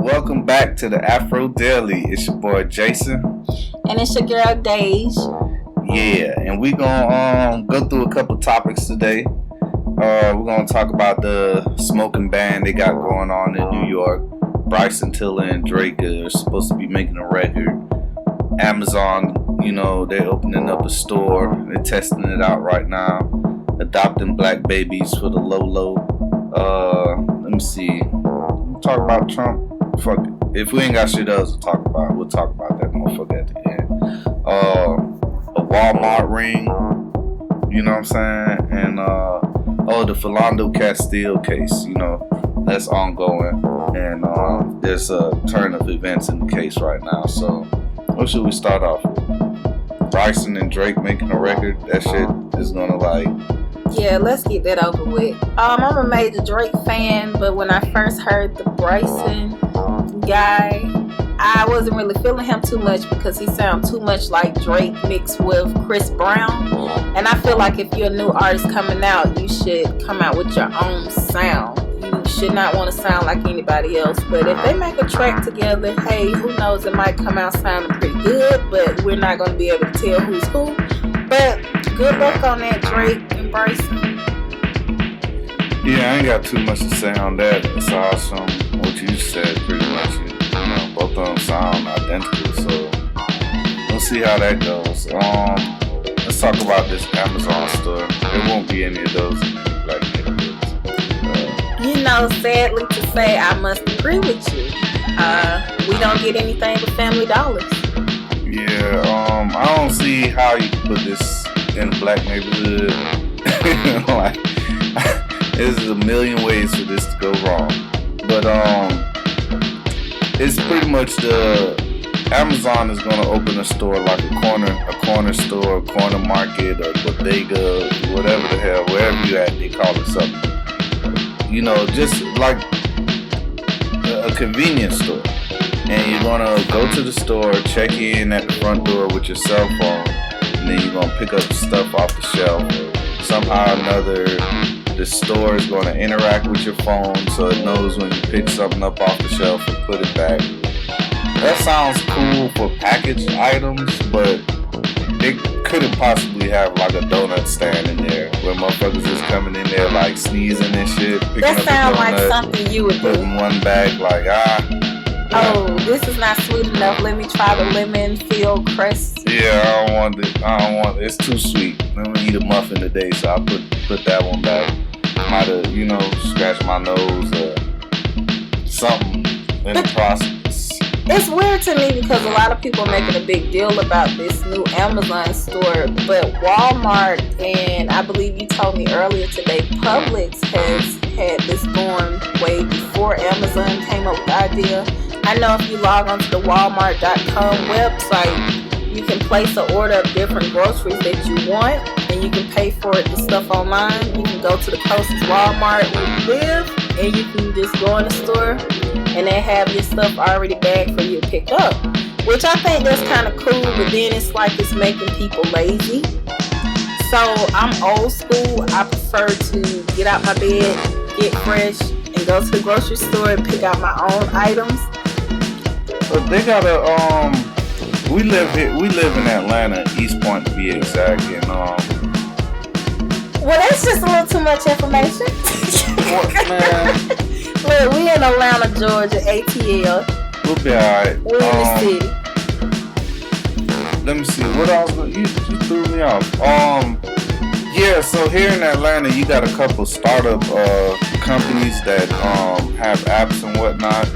Welcome back to the Afro Daily. It's your boy Jason. And it's your girl Dej. Yeah, and we gonna go through a couple topics today. We're gonna talk about the smoking ban they got going on in New York. Bryson Tiller and Drake are supposed to be making a record. Amazon, they're opening up a store. They're testing it out right now. Adopting black babies for the low. Let me see. We'll talk about Trump. Fuck it. If we ain't got shit else to talk about, we'll talk about that motherfucker at the end. A Walmart ring. You know what I'm saying? And the Philando Castile case. That's ongoing. And there's a turn of events in the case right now. So what should we start off with? Bryson and Drake making a record. That shit is gonna Yeah, let's get that over with. I'm a major Drake fan, but when I first heard the Bryson guy, I wasn't really feeling him too much because he sounds too much like Drake mixed with Chris Brown. And I feel like if you're a new artist coming out, you should come out with your own sound. You should not want to sound like anybody else. But if they make a track together, hey, who knows, it might come out sounding pretty good, but we're not going to be able to tell who's who. But good luck on that, Drake and Bryson. Yeah, I ain't got too much to say on that. It's awesome what you said, pretty much. Both of them sound identical, so we'll see how that goes. Let's talk about this Amazon store. There won't be any of those in the black neighborhoods. Sadly to say, I must agree with you. We don't get anything but Family Dollars. Yeah, I don't see how you can put this in a black neighborhood. There's a million ways for this to go wrong. But it's pretty much Amazon is gonna open a store like a corner store, a corner market, a bodega, whatever the hell, wherever you at, they call it something. Just like a convenience store. And you're gonna go to the store, check in at the front door with your cell phone, and then you're gonna pick up stuff off the shelf. Somehow or another, the store is gonna interact with your phone so it knows when you pick something up off the shelf and put it back. That sounds cool for packaged items, but it couldn't possibly have like a donut stand in there where motherfuckers just coming in there like sneezing and shit. That sounds like something you would do. Putting one bag like, oh, this is not sweet enough. Let me try the lemon filled crust. Yeah, I don't want it. It's too sweet. Let me eat a muffin today, so I put that one back. Might have, scratch my nose or something in the process. It's weird to me because a lot of people are making a big deal about this new Amazon store, but Walmart and I believe you told me earlier today, Publix has had this going way before Amazon came up with the idea. I know if you log onto the Walmart.com website, you can place an order of different groceries that you want, and you can pay for it, the stuff online. You can go to the closest Walmart where you live, and you can just go in the store, and they have your stuff already bagged for you to pick up, which I think that's kind of cool, but then it's like it's making people lazy. So I'm old school. I prefer to get out my bed, get fresh, and go to the grocery store and pick out my own items. But they gotta we live in Atlanta, East Point to be exact, and well, that's just a little too much information. What, man? Look, we in Atlanta, Georgia, ATL. We'll be alright. We're in the city. Let me see. What else? You threw me off. Yeah. So here in Atlanta, you got a couple startup companies that have apps and whatnot.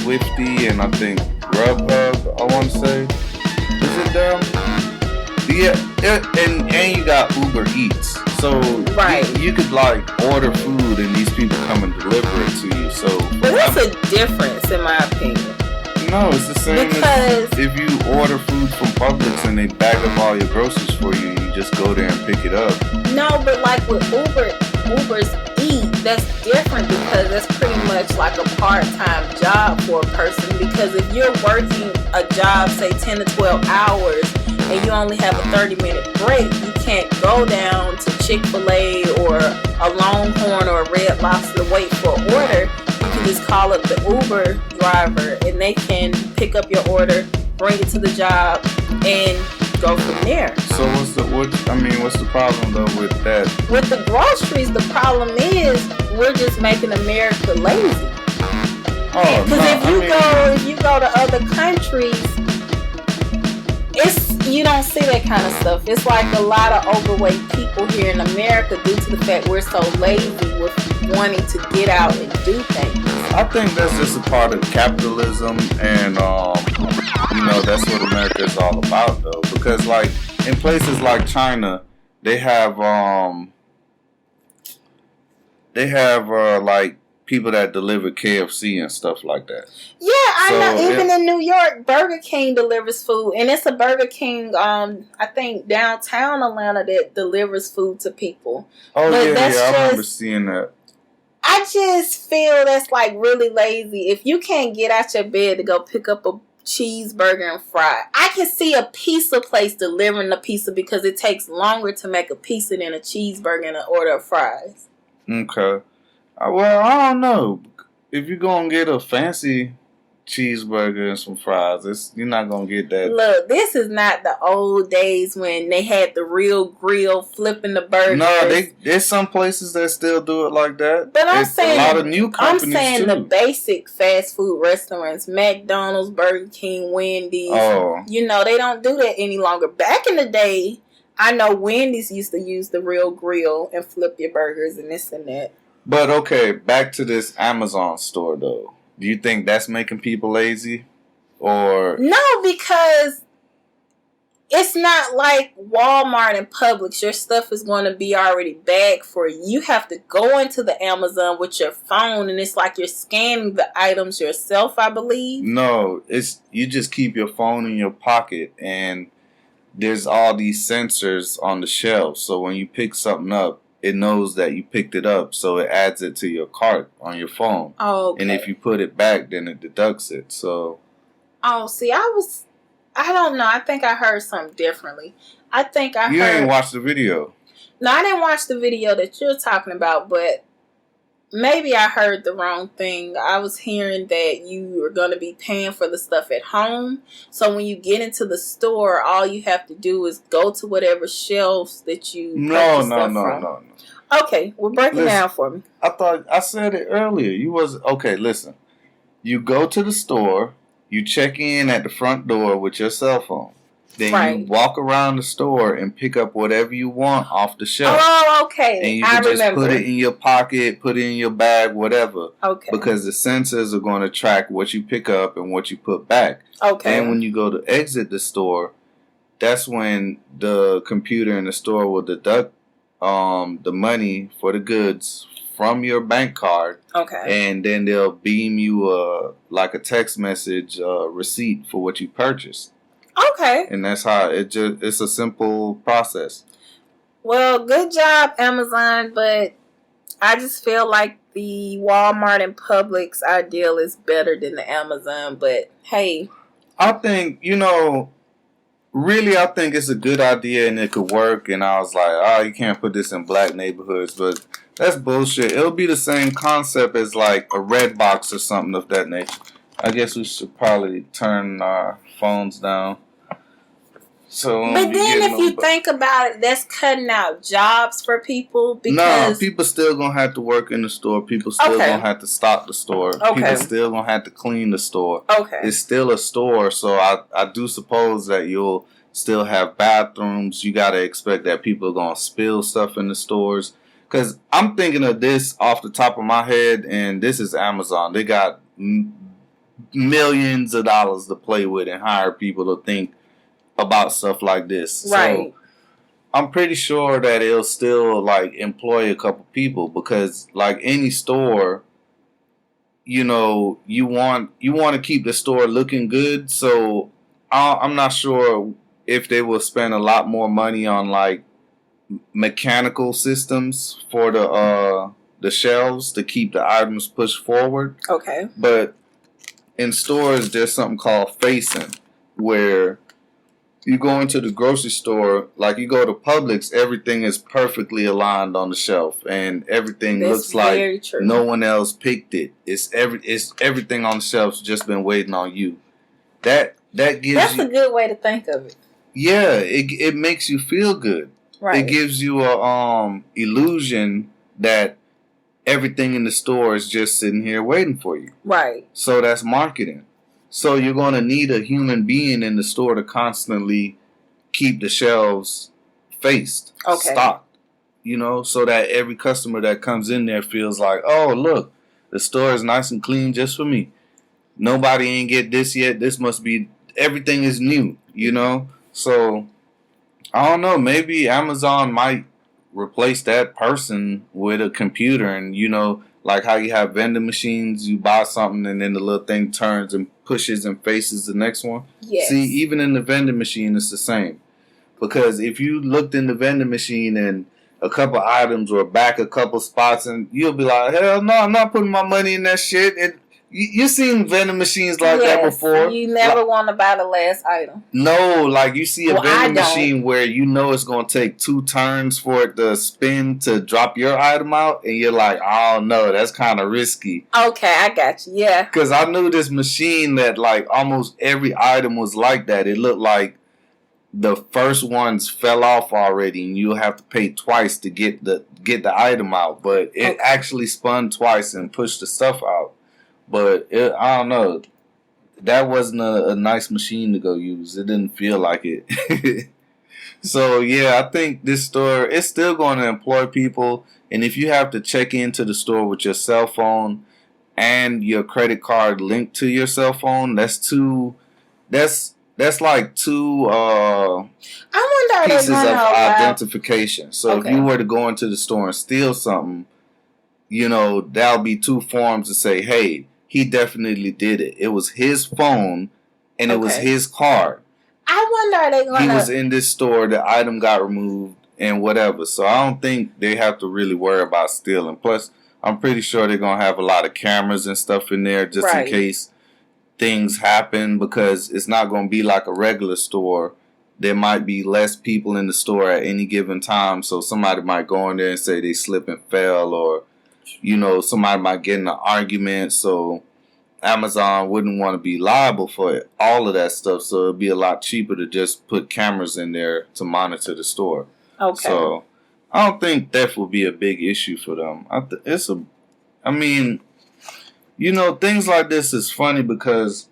Swifty and I think Grubhub, I want to say. Is it them? Yeah, and you got Uber Eats. So right. you could like order food and these people come and deliver it to you. So but that's a difference in my opinion. No, it's the same as if you order food from Publix and they bag up all your groceries for you and you just go there and pick it up. No, but like with Uber's Eat, that's different because that's pretty much like a part-time job for a person, because if you're working a job, say 10 to 12 hours, and you only have a 30-minute break, you can't go down to Chick-fil-A or a Longhorn or a Red Lobster to wait for an order. You can just call call up the Uber driver and they can pick up your order, bring it to the job, and go from there. So what's the problem though with that? With the groceries, the problem is we're just making America lazy. Because if you go to other countries, you don't see that kind of stuff. It's like a lot of overweight people here in America due to the fact we're so lazy with wanting to get out and do things. I think that's just a part of capitalism, and that's what America is all about, though. Because like in places like China, they have like people that deliver KFC and stuff like that. Yeah, I know. Even in New York, Burger King delivers food, and it's a Burger King, I think downtown Atlanta, that delivers food to people. Oh, but I remember seeing that. I just feel that's like really lazy. If you can't get out your bed to go pick up a cheeseburger and fry, I can see a pizza place delivering a pizza because it takes longer to make a pizza than a cheeseburger and an order of fries. Okay. Well, I don't know. If you're going to get a fancy cheeseburger and some fries, you're not going to get that. Look, this is not the old days when they had the real grill flipping the burgers. No, there's some places that still do it like that. But I'm saying, a lot of new companies I'm saying too. The basic fast food restaurants, McDonald's, Burger King, Wendy's. Oh. They don't do that any longer. Back in the day, I know Wendy's used to use the real grill and flip your burgers and this and that. But okay, back to this Amazon store though. Do you think that's making people lazy? Or no, because it's not like Walmart and Publix. Your stuff is going to be already bagged for you. You have to go into the Amazon with your phone, and it's like you're scanning the items yourself, I believe. No, you just keep your phone in your pocket, and there's all these sensors on the shelf. So when you pick something up, it knows that you picked it up, so it adds it to your cart on your phone. Oh, okay. And if you put it back, then it deducts it. So. Oh, see, I don't know. I think I heard something differently. You ain't watched the video. No, I didn't watch the video that you're talking about, but maybe I heard the wrong thing. I was hearing that you are going to be paying for the stuff at home. So when you get into the store, all you have to do is go to whatever shelves that you purchase stuff from. No. Okay, well, break it down for me. I thought I said it earlier. Listen. You go to the store, you check in at the front door with your cell phone. Then you walk around the store and pick up whatever you want off the shelf. Oh, okay. And you can just put it in your pocket, put it in your bag, whatever. Okay. Because the sensors are going to track what you pick up and what you put back. Okay. And when you go to exit the store, that's when the computer in the store will deduct the money for the goods from your bank card. Okay. And then they'll beam you a text message receipt for what you purchased. Okay. And that's how it's a simple process. Well, good job, Amazon, but I just feel like the Walmart and Publix ideal is better than the Amazon, but hey. I think, I think it's a good idea and it could work, and I was like, you can't put this in black neighborhoods, but that's bullshit. It'll be the same concept as like a red box or something of that nature. I guess we should probably turn our phones down. But then if you think about it, that's cutting out jobs for people because... No, people still going to have to work in the store. People still going to have to stock the store. Okay. People still going to have to clean the store. Okay. It's still a store, so I do suppose that you'll still have bathrooms. You got to expect that people are going to spill stuff in the stores. Because I'm thinking of this off the top of my head, and this is Amazon. They got millions of dollars to play with and hire people to think about stuff like this. Right. So I'm pretty sure that it'll still employ a couple people because any store, you want to keep the store looking good. So I'm not sure if they will spend a lot more money on mechanical systems for the shelves to keep the items pushed forward. Okay. But in stores, there's something called facing, where You go into the grocery store, like you go to Publix, everything is perfectly aligned on the shelf, and everything That's looks like very true. no one else picked it. It's everything on the shelf's just been waiting on you. That gives That's you, a good way to think of it. yeah, it makes you feel good. Right. It gives you a illusion that everything in the store is just sitting here waiting for you. Right. So that's marketing. So you're going to need a human being in the store to constantly keep the shelves faced, stocked, so that every customer that comes in there feels like, oh, look, the store is nice and clean just for me. Nobody ain't get this yet. This must be, everything is new, So I don't know. Maybe Amazon might replace that person with a computer, and like how you have vending machines, you buy something and then the little thing turns and pushes and faces the next one. Yes. See, even in the vending machine, it's the same. Because if you looked in the vending machine and a couple items were back a couple spots, and you'll be like, hell no, I'm not putting my money in that shit. You seen vending machines like that before? You never want to buy the last item. No, like you see a vending machine where it's going to take 2 turns for it to spin to drop your item out, and you're like, oh no, that's kind of risky. Okay, I got you. Yeah. Because I knew this machine that like almost every item was like that. It looked like the first ones fell off already, and you'll have to pay twice to get the item out. But it actually spun twice and pushed the stuff out. But I don't know. That wasn't a nice machine to go use. It didn't feel like it. So, yeah, I think this store is still going to employ people. And if you have to check into the store with your cell phone and your credit card linked to your cell phone, that's like two pieces of identification. So if you were to go into the store and steal something, that'll be 2 forms to say, hey, he definitely did it. It was his phone, and it was his card. I wonder, are they going to... He was in this store, the item got removed, and whatever. So I don't think they have to really worry about stealing. Plus, I'm pretty sure they're going to have a lot of cameras and stuff in there just in case things happen, because it's not going to be like a regular store. There might be less people in the store at any given time, so somebody might go in there and say they slip and fell, or somebody might get in an argument, so Amazon wouldn't want to be liable for all of that stuff, so it'd be a lot cheaper to just put cameras in there to monitor the store. Okay. So I don't think theft will be a big issue for them. Things like this is funny because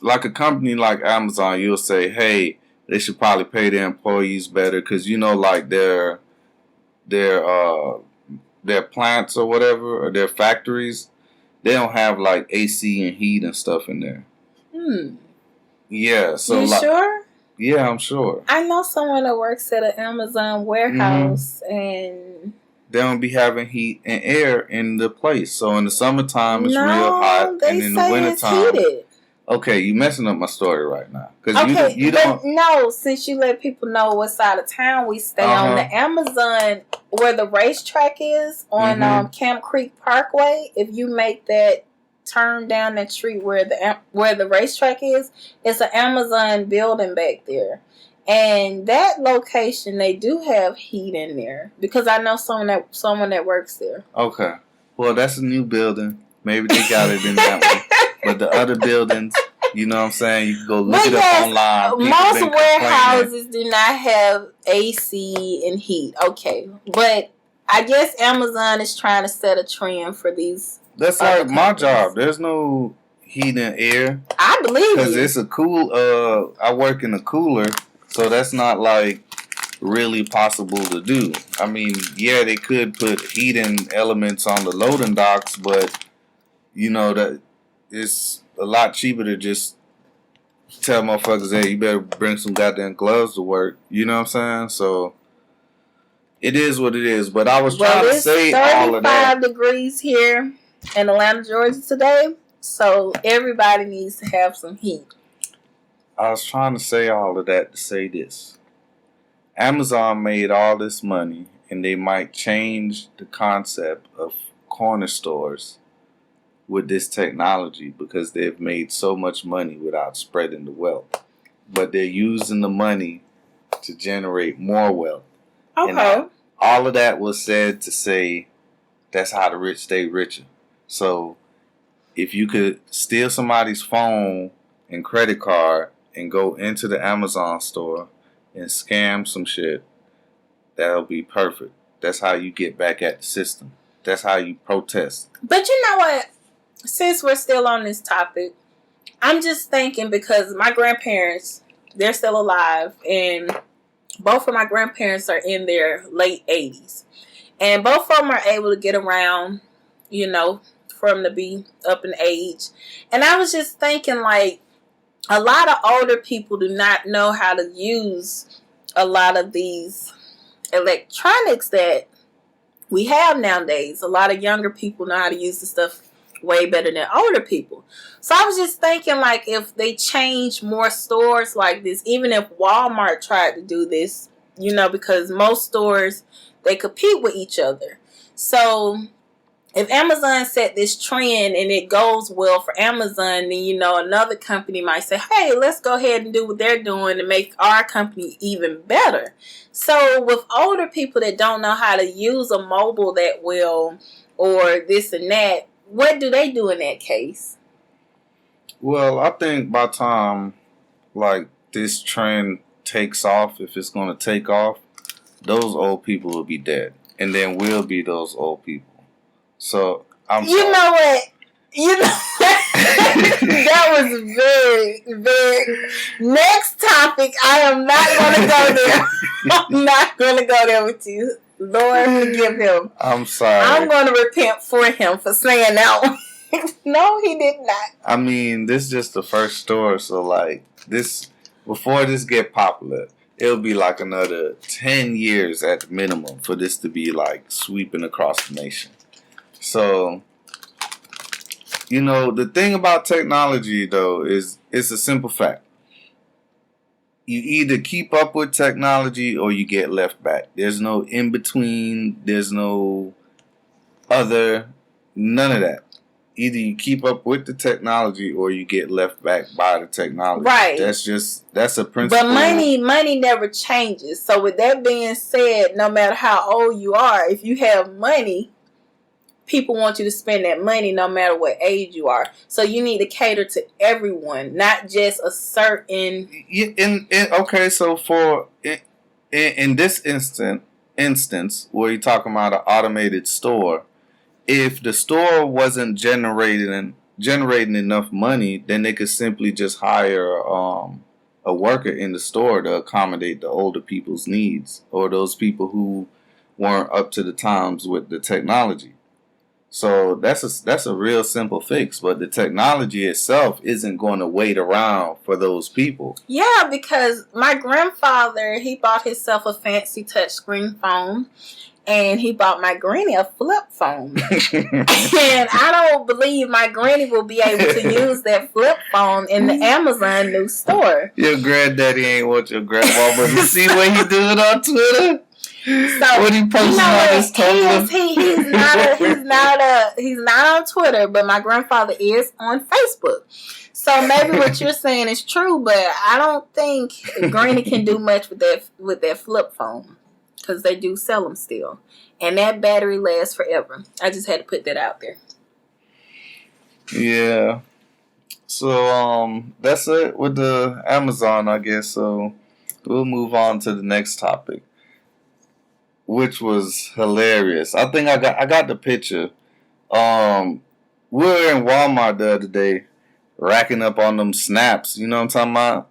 like a company like Amazon, you'll say, hey, they should probably pay their employees better because, like their plants or whatever, or their factories, they don't have like AC and heat and stuff in there. Yeah. So you sure? Yeah, I'm sure. I know someone that works at an Amazon warehouse and they don't be having heat and air in the place. So in the summertime it's real hot, and in the wintertime, okay, you messing up my story right now. Because you don't. No, since you let people know what side of town we stay on, the Amazon where the racetrack is on Camp Creek Parkway. If you make that turn down that street where the racetrack is, it's an Amazon building back there. And that location, they do have heat in there because I know someone that works there. Okay, well, that's a new building. Maybe they got it in that one. But the other buildings, you know what I'm saying? You can go look it up online. Most warehouses do not have AC and heat. Okay, but I guess Amazon is trying to set a trend for these. That's like my job. There's no heat and air. I believe you. Because it's a I work in a cooler. So that's not like really possible to do. I mean, yeah, they could put heating elements on the loading docks, but that it's a lot cheaper to just tell motherfuckers, hey, you better bring some goddamn gloves to work. You know what I'm saying? So it is what it is. But I was trying to say all of that. 35 degrees here in Atlanta, Georgia today, so everybody needs to have some heat. I was trying to say all of that to say this. Amazon made all this money, and they might change the concept of corner stores with this technology because they've made so much money without spreading the wealth. but they're using the money to generate more wealth. Okay. And all of that was said to say that's how the rich stay richer. So if you could steal somebody's phone and credit card and go into the Amazon store and scam some shit, that'll be perfect. That's how you get back at the system. That's how you protest. But you know what? Since we're still on this topic, I'm just thinking because my grandparents, they're still alive, and both of my grandparents are in their late 80s. And both of them are able to get around, you know, for them to be up in age. And I was just thinking, like, a lot of older people do not know how to use a lot of these electronics that we have nowadays. A lot of younger people know how to use the stuff way better than older people. So I was just thinking, like, if they change more stores like this, even if Walmart tried to do this, you know, because most stores, they compete with each other. So if Amazon set this trend and it goes well for Amazon, then, you know, another company might say, hey, let's go ahead and do what they're doing to make our company even better. So with older people that don't know how to use a mobile that well or this and that, what do they do in that case? Well, I think by the time, like, this trend takes off, if it's going to take off, those old people will be dead. And then we'll be those old people. So, I'm sorry. You know what? You know that was very, very... Next topic, I am not going to go there. I'm not going to go there with you. Lord, forgive him. I'm sorry. I'm going to repent for him for saying that one. No, he did not. I mean, this is just the first store, so, like, this... Before this get popular, it'll be like another 10 years at the minimum for this to be, like, sweeping across the nation. So, you know, the thing about technology, though, is it's a simple fact. You either keep up with technology or you get left back. There's no in between. There's no other. None of that. Either you keep up with the technology or you get left back by the technology. Right. That's a principle. But money never changes. So with that being said, no matter how old you are, if you have money, people want you to spend that money no matter what age you are. So you need to cater to everyone, not just a certain... Okay, so for... In this instance, where you're talking about an automated store, if the store wasn't generating enough money, then they could simply just hire a worker in the store to accommodate the older people's needs or those people who weren't up to the times with the technology. So that's a real simple fix, but the technology itself isn't going to wait around for those people. Yeah, because my grandfather, he bought himself a fancy touchscreen phone. And he bought my granny a flip phone. And I don't believe my granny will be able to use that flip phone in the Amazon new store. Your granddaddy ain't want your grandma to see what he doing on Twitter. So what he posting on his Tumblr? He's not on Twitter, but my grandfather is on Facebook. So maybe what you're saying is true, but I don't think granny can do much with that flip phone. Because they do sell them still. And that battery lasts forever. I just had to put that out there. Yeah. So, that's it with the Amazon, I guess. So, we'll move on to the next topic. Which was hilarious. I think I got the picture. We were in Walmart the other day. Racking up on them snaps. You know what I'm talking about?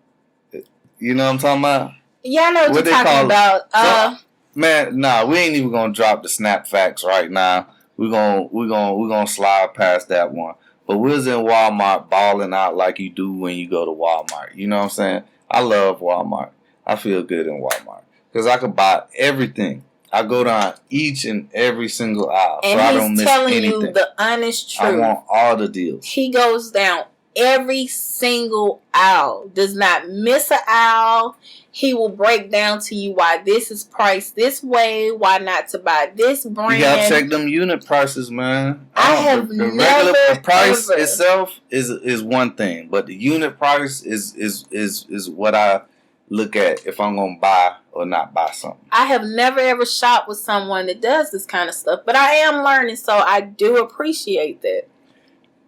Yeah, I know what you're talking about. Man, nah, we ain't even gonna drop the snap facts right now. We're gonna slide past that one. But we was in Walmart balling out like you do when you go to Walmart. You know what I'm saying? I love Walmart. I feel good in Walmart because I could buy everything. I go down each and every single aisle, and so I don't miss anything. And he's telling you the honest truth. I want all the deals. He goes down every single aisle. Does not miss an aisle. He will break down to you why this is priced this way, why not to buy this brand. You gotta check them unit prices, man. The price itself is one thing, but the unit price is what I look at if I'm gonna buy or not buy something. I have never ever shopped with someone that does this kind of stuff, but I am learning, so I do appreciate that.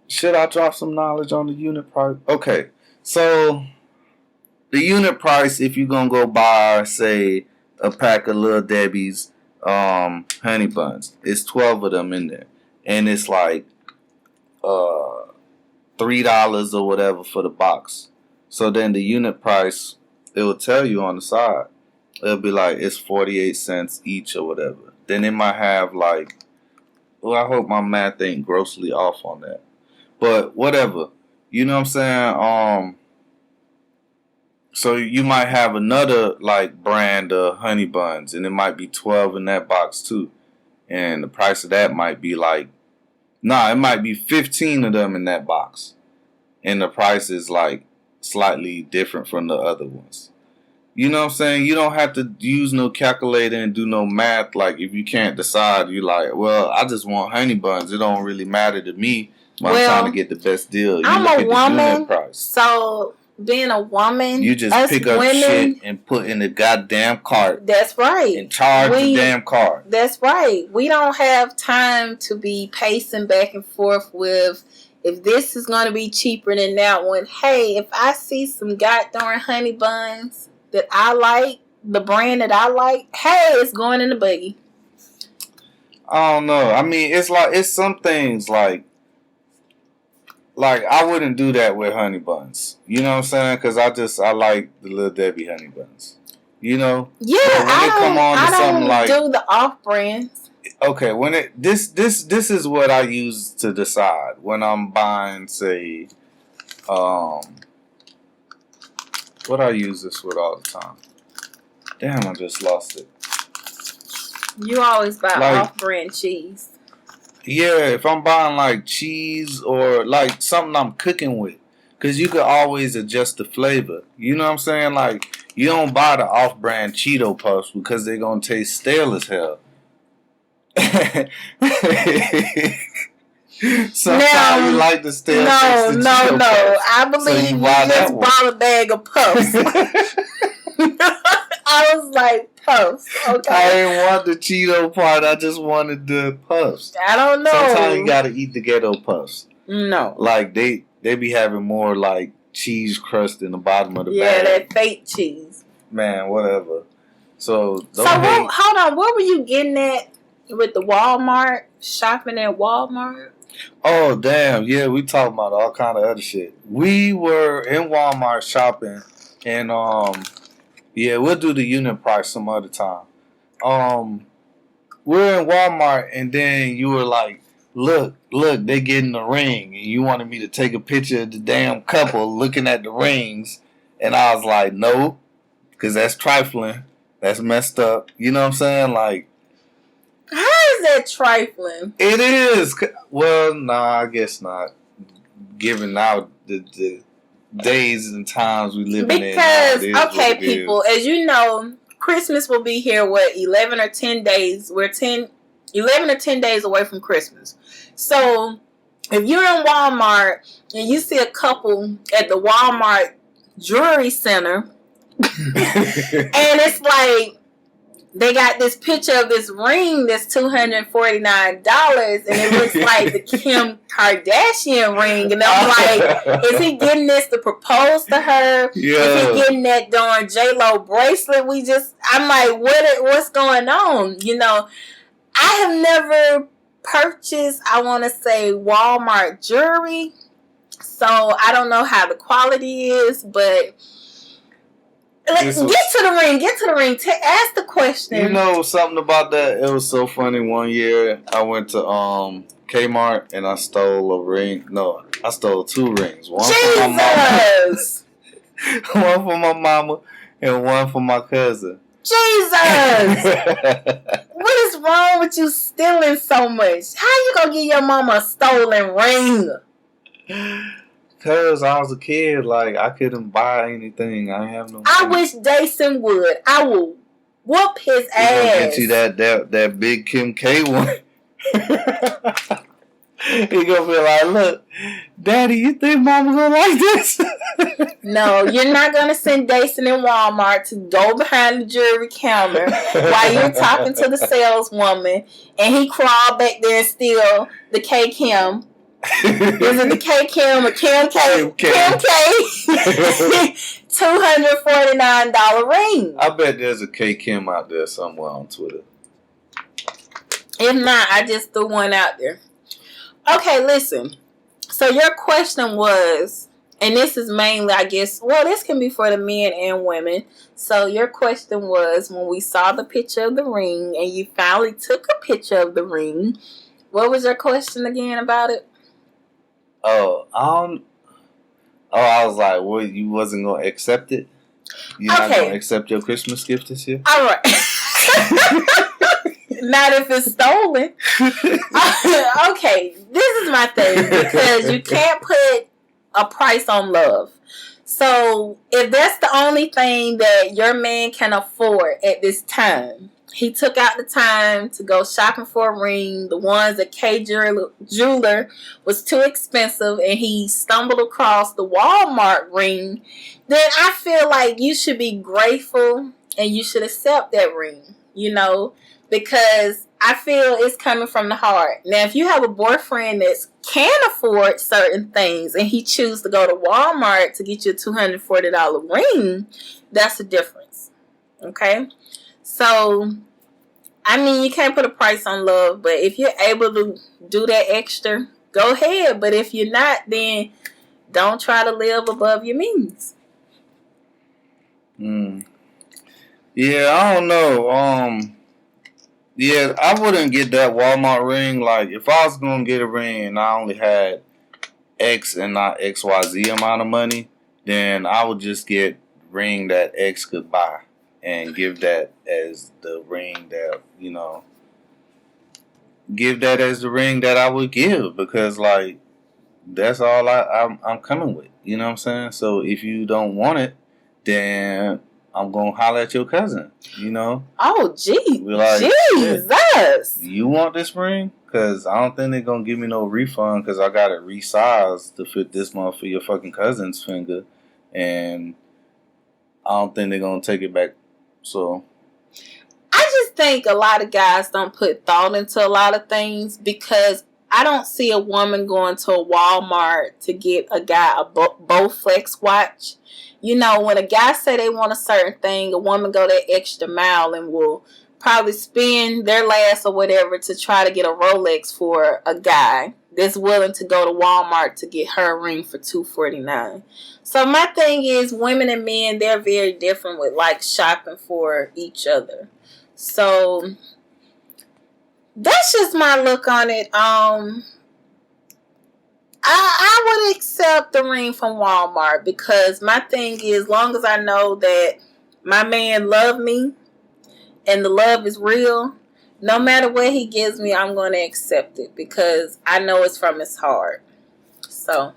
Should I drop some knowledge on the unit price? Okay, so the unit price, if you're going to go buy, say, a pack of Little Debbie's honey buns, it's 12 of them in there. And it's like $3 or whatever for the box. So then the unit price, it will tell you on the side. It'll be like it's 48 cents each or whatever. Then it might have like, well, I hope my math ain't grossly off on that. But whatever. You know what I'm saying? So you might have another like brand of honey buns, and it might be 12 in that box too. And the price of that might be like, it might be 15 of them in that box. And the price is like slightly different from the other ones. You know what I'm saying? You don't have to use no calculator and do no math. Like if you can't decide, you're like, well, I just want honey buns. It don't really matter to me. But I'm trying to get the best deal. I'm a woman, so being a woman, you just pick up shit and put in the goddamn cart. That's right. And charge the damn cart. That's right. We don't have time to be pacing back and forth with if this is going to be cheaper than that one. Hey, if I see some goddamn honey buns that I like, the brand that I like, hey, it's going in the buggy. I don't know. I mean, it's some things like I wouldn't do that with honey buns. You know what I'm saying? Because I like the Little Debbie honey buns. You know? Yeah, I don't do the off-brands. Okay, when this is what I use to decide when I'm buying, say, what I use this with all the time. Damn, I just lost it. You always buy off-brand cheese. Yeah, if I'm buying like cheese or like something I'm cooking with. Because you could always adjust the flavor. You know what I'm saying? Like, you don't buy the off-brand Cheeto Puffs because they're going to taste stale as hell. Sometimes you like the stale taste of Cheeto Puffs. I believe you just bought a bag of Puffs. I was like, Puffs. Okay. I didn't want the Cheeto part. I just wanted the Puffs. I don't know. Sometimes you gotta eat the ghetto Puffs. No. Like they be having more like cheese crust in the bottom of the bag. Yeah, that fake cheese. Man, whatever. So hold on. What were you getting at with the Walmart? Shopping at Walmart? Oh damn! Yeah, we talking about all kind of other shit. We were in Walmart shopping, and yeah, we'll do the unit price some other time. We're in Walmart, and then you were like, look, they getting the ring. And you wanted me to take a picture of the damn couple looking at the rings. And I was like, no, because that's trifling. That's messed up. You know what I'm saying? Like, how is that trifling? It is. Well, nah, I guess not. Given out the days and times we live in. Because, okay, people, as you know, Christmas will be here, 11 or 10 days? We're 11 or 10 days away from Christmas. So, if you're in Walmart and you see a couple at the Walmart Jewelry Center, and it's like, they got this picture of this ring that's $249, and it looks like the Kim Kardashian ring. And I'm like, is he getting this to propose to her? Yeah. Is he getting that darn J-Lo bracelet? I'm like, what's going on? You know, I have never purchased, I want to say, Walmart jewelry. So I don't know how the quality is, but get to the ring. Ask the question. You know something about that? It was so funny. One year I went to Kmart and I stole a ring. No, I stole 2 rings. One for my mama. One for my mama and one for my cousin. Jesus! What is wrong with you stealing so much? How you gonna give your mama a stolen ring? Cause I was a kid, like I couldn't buy anything. I have no money. I wish Jason would. I will whoop his ass. He gonna get you that big Kim K one. He gonna be like, look, Daddy, you think Mama gonna like this? No, you're not gonna send Jason in Walmart to go behind the jewelry counter while you're talking to the saleswoman, and he crawl back there and steal the K Kim. Is it the K Kim or Kim K? Kim K. $249 ring. I bet there's a K Kim out there somewhere on Twitter. If not, I just threw one out there. Okay, listen. So your question was, and this is mainly, I guess, well, this can be for the men and women. So your question was, when we saw the picture of the ring and you finally took a picture of the ring, what was your question again about it? I was like, well, you wasn't gonna accept it? You're not gonna accept your Christmas gift this year? All right. Not if it's stolen. Okay, this is my thing, because you can't put a price on love. So if that's the only thing that your man can afford at this time, he took out the time to go shopping for a ring. The ones at K Jeweler was too expensive, and he stumbled across the Walmart ring. Then I feel like you should be grateful and you should accept that ring, because I feel it's coming from the heart. Now, if you have a boyfriend that can afford certain things and he chooses to go to Walmart to get you a $240 ring, that's the difference. Okay? So, I mean, you can't put a price on love, but if you're able to do that extra, go ahead. But if you're not, then don't try to live above your means. Yeah, I don't know. Yeah, I wouldn't get that Walmart ring. Like, if I was gonna get a ring and I only had X and not XYZ amount of money, then I would just get ring that X could buy and give that as the ring that, give that as the ring that I would give, because like that's all I'm coming with. You know what I'm saying? So if you don't want it, then I'm gonna holler at your cousin. Oh, gee, like, Jesus! You want this ring? Because I don't think they're gonna give me no refund, because I got it resized to fit this month for your fucking cousin's finger, and I don't think they're gonna take it back. So I just think a lot of guys don't put thought into a lot of things, because I don't see a woman going to a Walmart to get a guy a Bowflex watch. When a guy say they want a certain thing, a woman go that extra mile and will probably spend their last or whatever to try to get a Rolex for a guy that's willing to go to Walmart to get her ring for $249. So my thing is, women and men, they're very different with like shopping for each other. So that's just my look on it. I would accept the ring from Walmart, because my thing is, long as I know that my man love me and the love is real, no matter what he gives me, I'm going to accept it, because I know it's from his heart. So.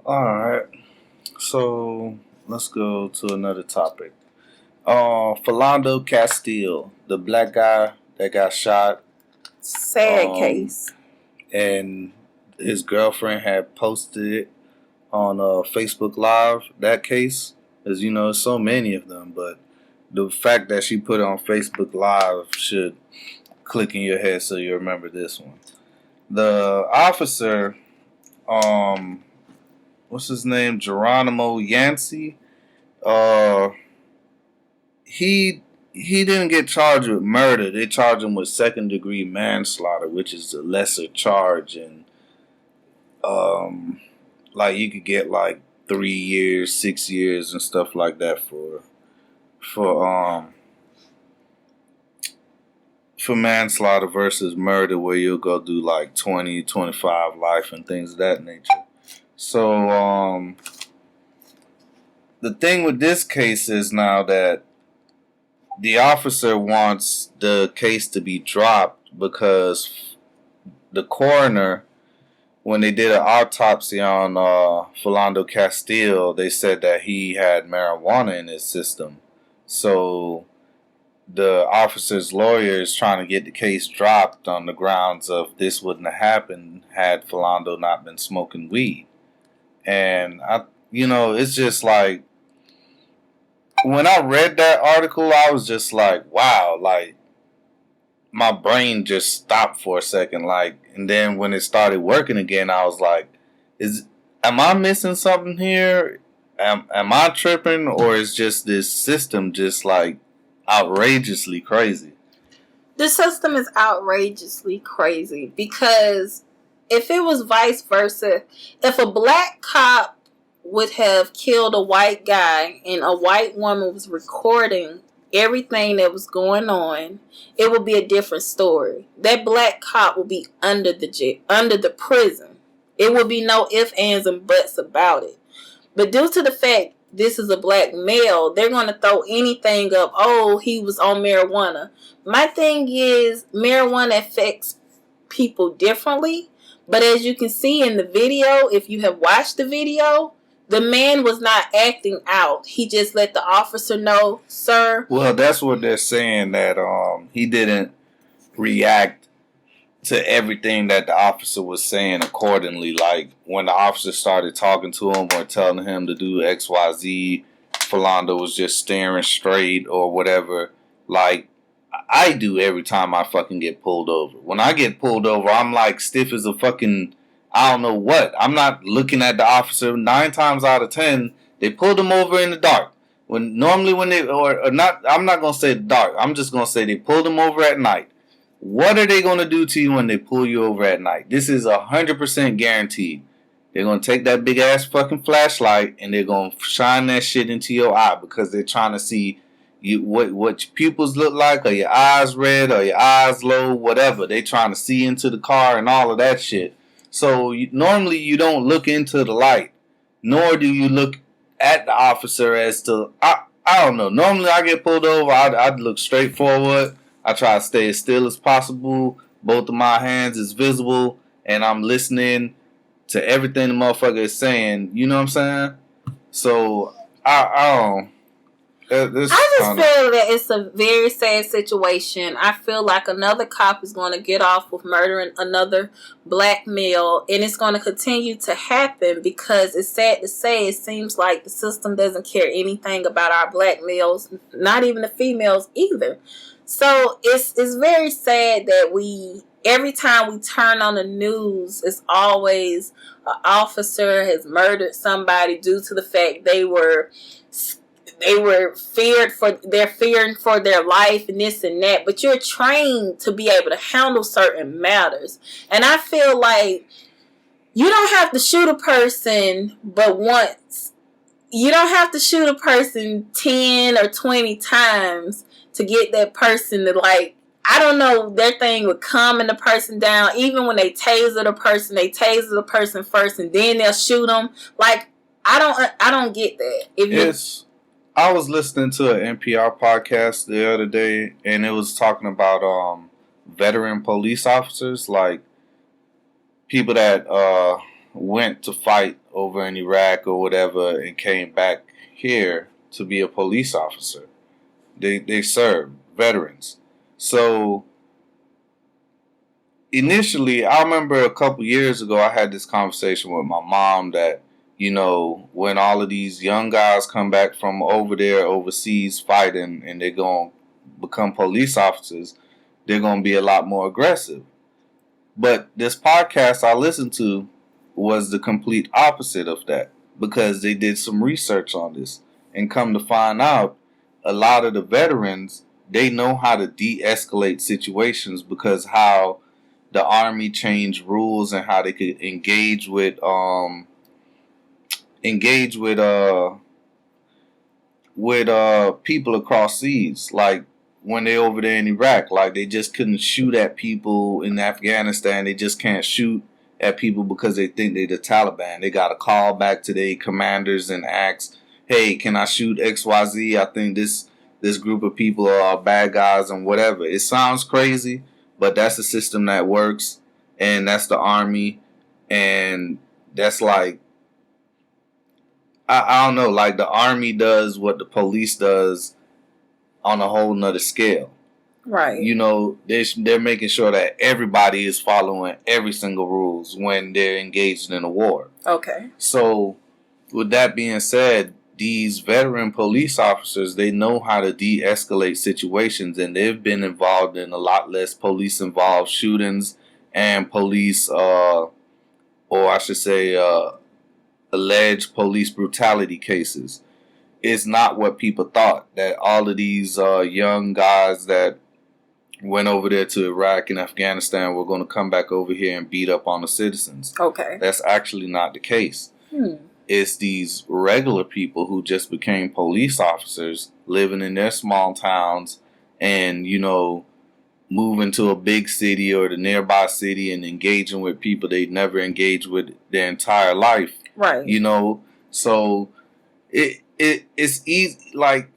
Alright. So let's go to another topic. Philando Castile, the black guy that got shot. Sad case. And his girlfriend had posted it on Facebook Live, that case. As you know, so many of them, but the fact that she put it on Facebook Live should click in your head so you remember this one. The officer, what's his name? Geronimo Yancey. He didn't get charged with murder. They charged him with second-degree manslaughter, which is a lesser charge, and like you could get like 3 years, 6 years, and stuff like that for manslaughter versus murder, where you'll go do like 20, 25 life and things of that nature. So the thing with this case is now that the officer wants the case to be dropped because the coroner when they did an autopsy on Philando Castile, they said that he had marijuana in his system. So the officer's lawyer is trying to get the case dropped on the grounds of this wouldn't have happened had Philando not been smoking weed. And it's just like when I read that article, I was just like, wow, like my brain just stopped for a second, like, and then when it started working again, I was like, am I missing something here? Am I tripping, or is just this system just like outrageously crazy? The system is outrageously crazy because if it was vice versa, if a black cop would have killed a white guy and a white woman was recording everything that was going on, it would be a different story. That black cop would be under the prison. It would be no ifs, ands, and buts about it. But due to the fact this is a black male, they're going to throw anything up. Oh, he was on marijuana. My thing is, marijuana affects people differently. But as you can see in the video, if you have watched the video, the man was not acting out. He just let the officer know, sir. Well, that's what they're saying, that he didn't react to everything that the officer was saying accordingly. Like when the officer started talking to him or telling him to do XYZ, Philando was just staring straight or whatever. Like I do every time I fucking get pulled over. When I get pulled over, I'm like stiff as a fucking I don't know what. I'm not looking at the officer. 9 times out of 10, they pulled him over in the dark. When they or not, I'm not gonna say dark. I'm just gonna say they pulled him over at night. What are they gonna do to you when they pull you over at night? This is 100% guaranteed. They're gonna take that big ass fucking flashlight and they're gonna shine that shit into your eye because they're trying to see you what your pupils look like, or your eyes red, or your eyes low, whatever. They trying to see into the car and all of that shit. So normally you don't look into the light, nor do you look at the officer as to, I don't know. Normally I get pulled over, I'd look straight forward. I try to stay as still as possible. Both of my hands is visible, and I'm listening to everything the motherfucker is saying. You know what I'm saying? So I don't. I just feel that it's a very sad situation. I feel like another cop is going to get off with murdering another black male, and it's going to continue to happen because it's sad to say it seems like the system doesn't care anything about our black males, not even the females either. So it's very sad that every time we turn on the news, it's always an officer has murdered somebody due to the fact they were fearing for their life and this and that, but you're trained to be able to handle certain matters. And I feel like you don't have to shoot a person but once. You don't have to shoot a person 10 or 20 times to get that person to, like, I don't know, their thing would calm the person down. Even when they taser the person first and then they'll shoot them. Like, I don't get that. I was listening to an NPR podcast the other day, and it was talking about veteran police officers, like people that went to fight over in Iraq or whatever and came back here to be a police officer. They serve veterans. So initially, I remember a couple years ago, I had this conversation with my mom that, you know, when all of these young guys come back from over there overseas fighting and they're going to become police officers, they're going to be a lot more aggressive. But this podcast I listened to was the complete opposite of that, because they did some research on this and come to find out a lot of the veterans, they know how to de-escalate situations because how the Army changed rules and how they could engage with people across seas, like when they over there in Iraq, like they just couldn't shoot at people in Afghanistan. They just can't shoot at people because they think they're the Taliban. They got to call back to their commanders and ask, hey, can I shoot XYZ? I think this group of people are bad guys and whatever. It sounds crazy, but that's the system that works, and that's the Army. And that's like, I don't know, like the army does what the police does on a whole nother scale. Right. You know, they're making sure that everybody is following every single rules when they're engaged in a war. Okay. So, with that being said, these veteran police officers, they know how to de-escalate situations, and they've been involved in a lot less police-involved shootings and police, or I should say, alleged police brutality cases. It's not what people thought, that all of these young guys that went over there to Iraq and Afghanistan were going to come back over here and beat up on the citizens. Okay. That's actually not the case. It's these regular people who just became police officers living in their small towns and, you know, moving to a big city or the nearby city and engaging with people they'd never engaged with their entire life. Right. You know, so it's easy, like,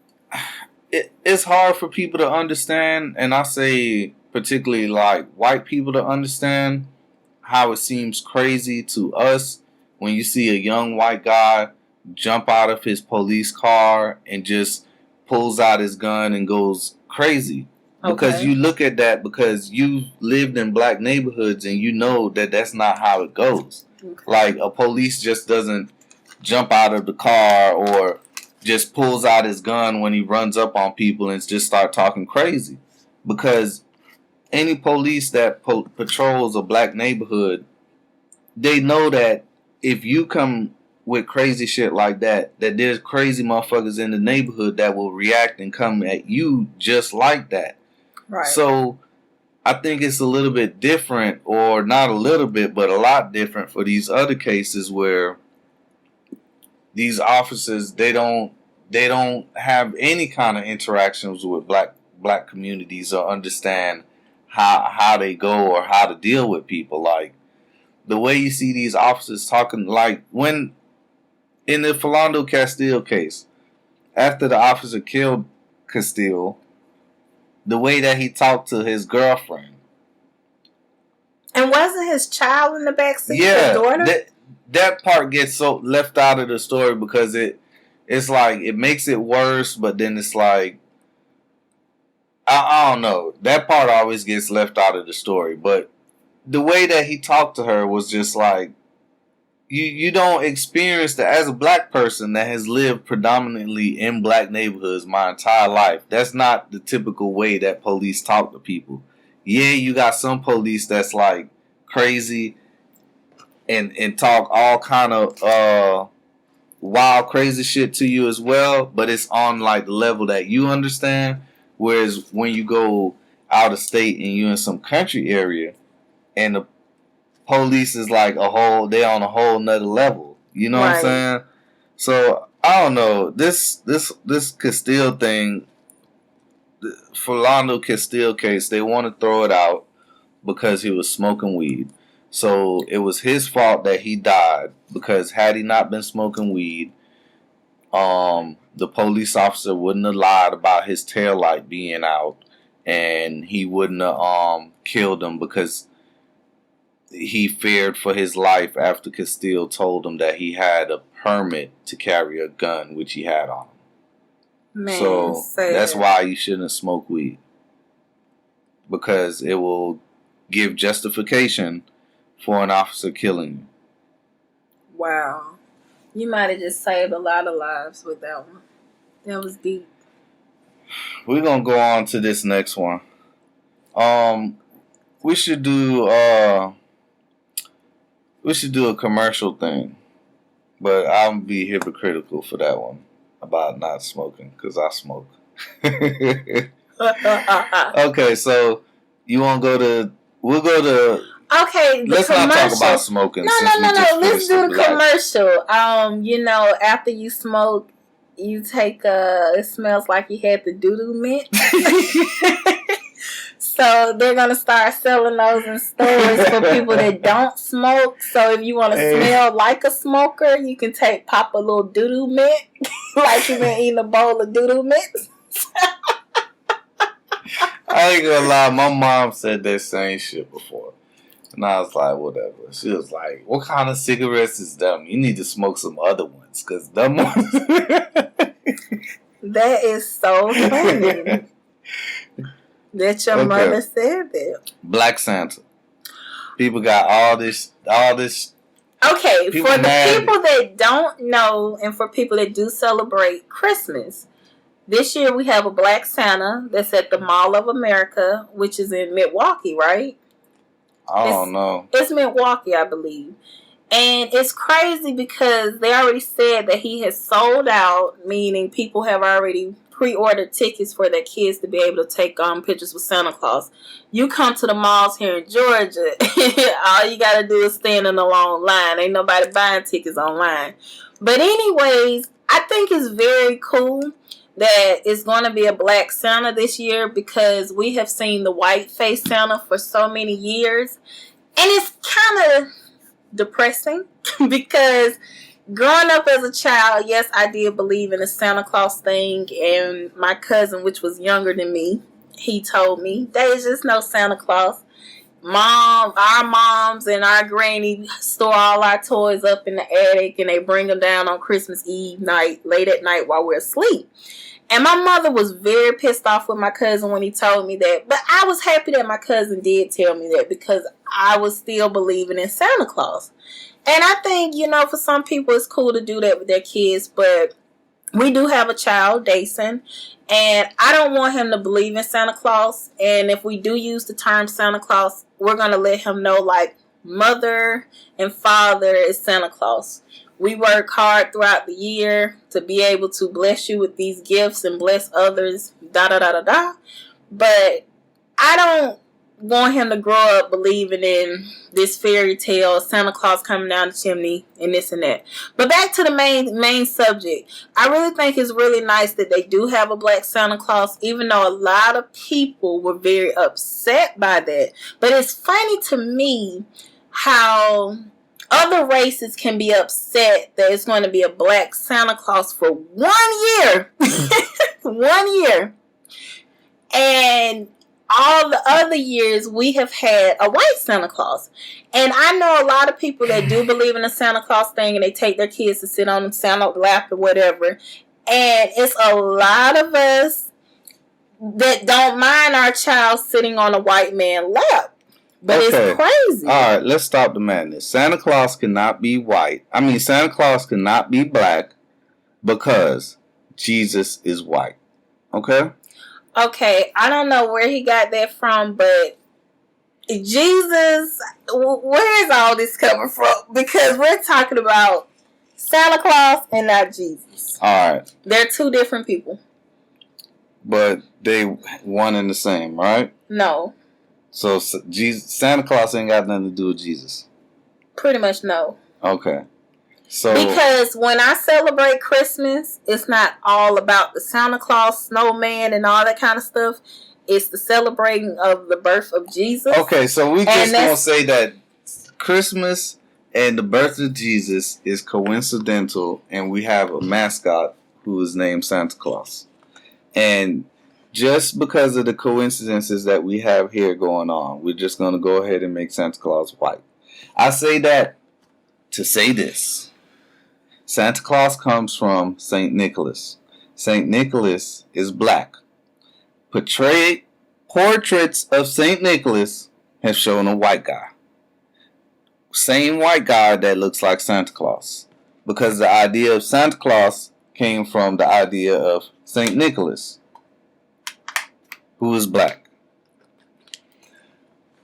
it's hard for people to understand, and I say particularly like white people to understand how it seems crazy to us when you see a young white guy jump out of his police car and just pulls out his gun and goes crazy. Because you look at that because you've lived in black neighborhoods and you know that that's not how it goes. Okay. Like, a police just doesn't jump out of the car or just pulls out his gun when he runs up on people and just start talking crazy. Because any police that patrols a black neighborhood, they know that if you come with crazy shit like that there's crazy motherfuckers in the neighborhood that will react and come at you just like that. Right. So I think it's a little bit different, or not a little bit, but a lot different for these other cases where these officers, they don't have any kind of interactions with black communities or understand how they go or how to deal with people. Like, the way you see these officers talking, like when in the Philando Castile case, after the officer killed Castile, the way that he talked to his girlfriend. And wasn't his child in the backseat? Yeah, his daughter? That part gets so left out of the story because it's like it makes it worse, but then it's like I don't know. That part always gets left out of the story, but the way that he talked to her was just like, you don't experience that as a black person that has lived predominantly in black neighborhoods my entire life. That's not the typical way that police talk to people. Yeah, you got some police that's like crazy and talk all kind of wild crazy shit to you as well, but it's on like the level that you understand. Whereas when you go out of state and you're in some country area and the police is like they on a whole nother level. You know what I'm saying? So I don't know. This Castile thing, the Philando Castile case, they want to throw it out because he was smoking weed. So it was his fault that he died, because had he not been smoking weed, the police officer wouldn't have lied about his taillight being out, and he wouldn't have killed him because he feared for his life after Castile told him that he had a permit to carry a gun, which he had on him. Man, so that's why you shouldn't smoke weed, because it will give justification for an officer killing you. Wow. You might have just saved a lot of lives with that one. That was deep. We're going to go on to this next one. We should do a commercial thing, but I'll be hypocritical for that one about not smoking, because I smoke. Okay, so you want to go to... We'll go to... Okay, let's not talk about smoking. No. Let's do the commercial. After you smoke, you take it smells like you had the doo-doo mint. So they're going to start selling those in stores for people that don't smoke. So if you want to smell like a smoker, you can pop a little doo-doo mint, like you've been eating a bowl of doo-doo mints. I ain't gonna lie, my mom said that same shit before. And I was like, whatever. She was like, what kind of cigarettes is them? You need to smoke some other ones, because them ones... That is so funny that your mother said that. Black Santa. People got all this. Okay, for the people that don't know and for people that do celebrate Christmas, this year we have a Black Santa that's at the Mall of America, which is in Milwaukee, right? I don't know. It's Milwaukee, I believe. And it's crazy because they already said that he has sold out, meaning people have already pre-ordered tickets for their kids to be able to take pictures with Santa Claus. You come to the malls here in Georgia, all you got to do is stand in a long line. Ain't nobody buying tickets online. But anyways, I think it's very cool that it's going to be a Black Santa this year because we have seen the white face Santa for so many years. And it's kind of depressing because growing up as a child, yes, I did believe in the Santa Claus thing, and my cousin, which was younger than me, he told me there's just no Santa Claus. Our moms and our granny store all our toys up in the attic, and they bring them down on Christmas Eve night, late at night while we're asleep. And my mother was very pissed off with my cousin when he told me that. But I was happy that my cousin did tell me that because I was still believing in Santa Claus. And I think, for some people it's cool to do that with their kids. But we do have a child, Dason. And I don't want him to believe in Santa Claus. And if we do use the term Santa Claus, we're going to let him know, like, mother and father is Santa Claus. We work hard throughout the year to be able to bless you with these gifts and bless others, da-da-da-da-da. But I don't want him to grow up believing in this fairy tale, Santa Claus coming down the chimney and this and that. But back to the main subject. I really think it's really nice that they do have a Black Santa Claus, even though a lot of people were very upset by that. But it's funny to me how other races can be upset that it's going to be a Black Santa Claus for 1 year. 1 year. And all the other years we have had a white Santa Claus. And I know a lot of people that do believe in the Santa Claus thing and they take their kids to sit on Santa's lap or whatever. And it's a lot of us that don't mind our child sitting on a white man's lap. But it's crazy. All right, let's stop the madness. Santa Claus cannot be white. Santa Claus cannot be black because Jesus is white. Okay? Okay, I don't know where he got that from, but Jesus, where is all this coming from? Because we're talking about Santa Claus and not Jesus. All right. They're two different people. But they one and the same, right? No. So Santa Claus ain't got nothing to do with Jesus? Pretty much no. Okay. So because when I celebrate Christmas, it's not all about the Santa Claus, snowman, and all that kind of stuff. It's the celebrating of the birth of Jesus. Okay, so we just gonna say that Christmas and the birth of Jesus is coincidental, and we have a mascot who is named Santa Claus. And just because of the coincidences that we have here going on, we're just going to go ahead and make Santa Claus white. I say that to say this. Santa Claus comes from St. Nicholas. St. Nicholas is black. Portraits of St. Nicholas have shown a white guy. Same white guy that looks like Santa Claus. Because the idea of Santa Claus came from the idea of St. Nicholas, who is black.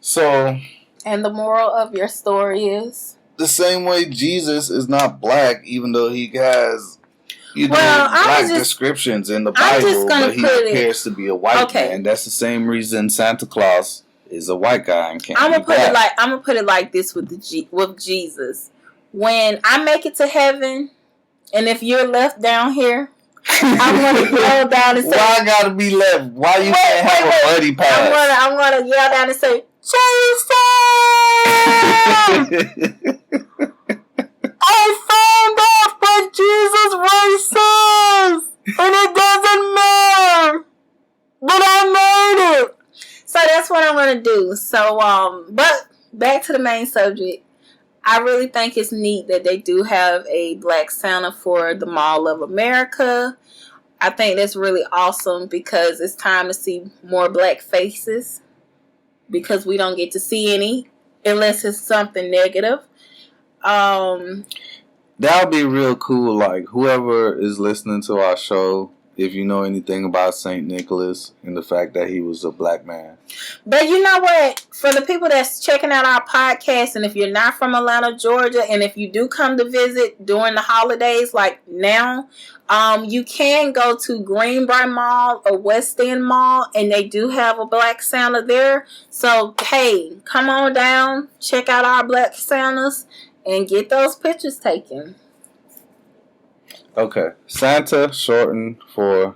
So, and the moral of your story is? The same way Jesus is not black, even though he has, black descriptions in the Bible, but he appears to be a white man. That's the same reason Santa Claus is a white guy and can't be black. I'm gonna put it like this with Jesus. When I make it to heaven, and if you're left down here, I'm gonna yell down and say, "Why I gotta be left? Why you can't have a buddy pass?" I'm gonna yell down and say, "Jesus! I found out what Jesus race says, and it doesn't matter, but I made it." So that's what I'm gonna do. So, but back to the main subject. I really think it's neat that they do have a Black Santa for the Mall of America. I think that's really awesome because it's time to see more black faces because we don't get to see any unless it's something negative. That would be real cool. Like, whoever is listening to our show, if you know anything about St. Nicholas and the fact that he was a black man. But you know what? For the people that's checking out our podcast, and if you're not from Atlanta, Georgia, and if you do come to visit during the holidays, like now, you can go to Greenbrier Mall or West End Mall, and they do have a Black Santa there. So, hey, come on down, check out our Black Santas, and get those pictures taken. Okay, Santa shortened for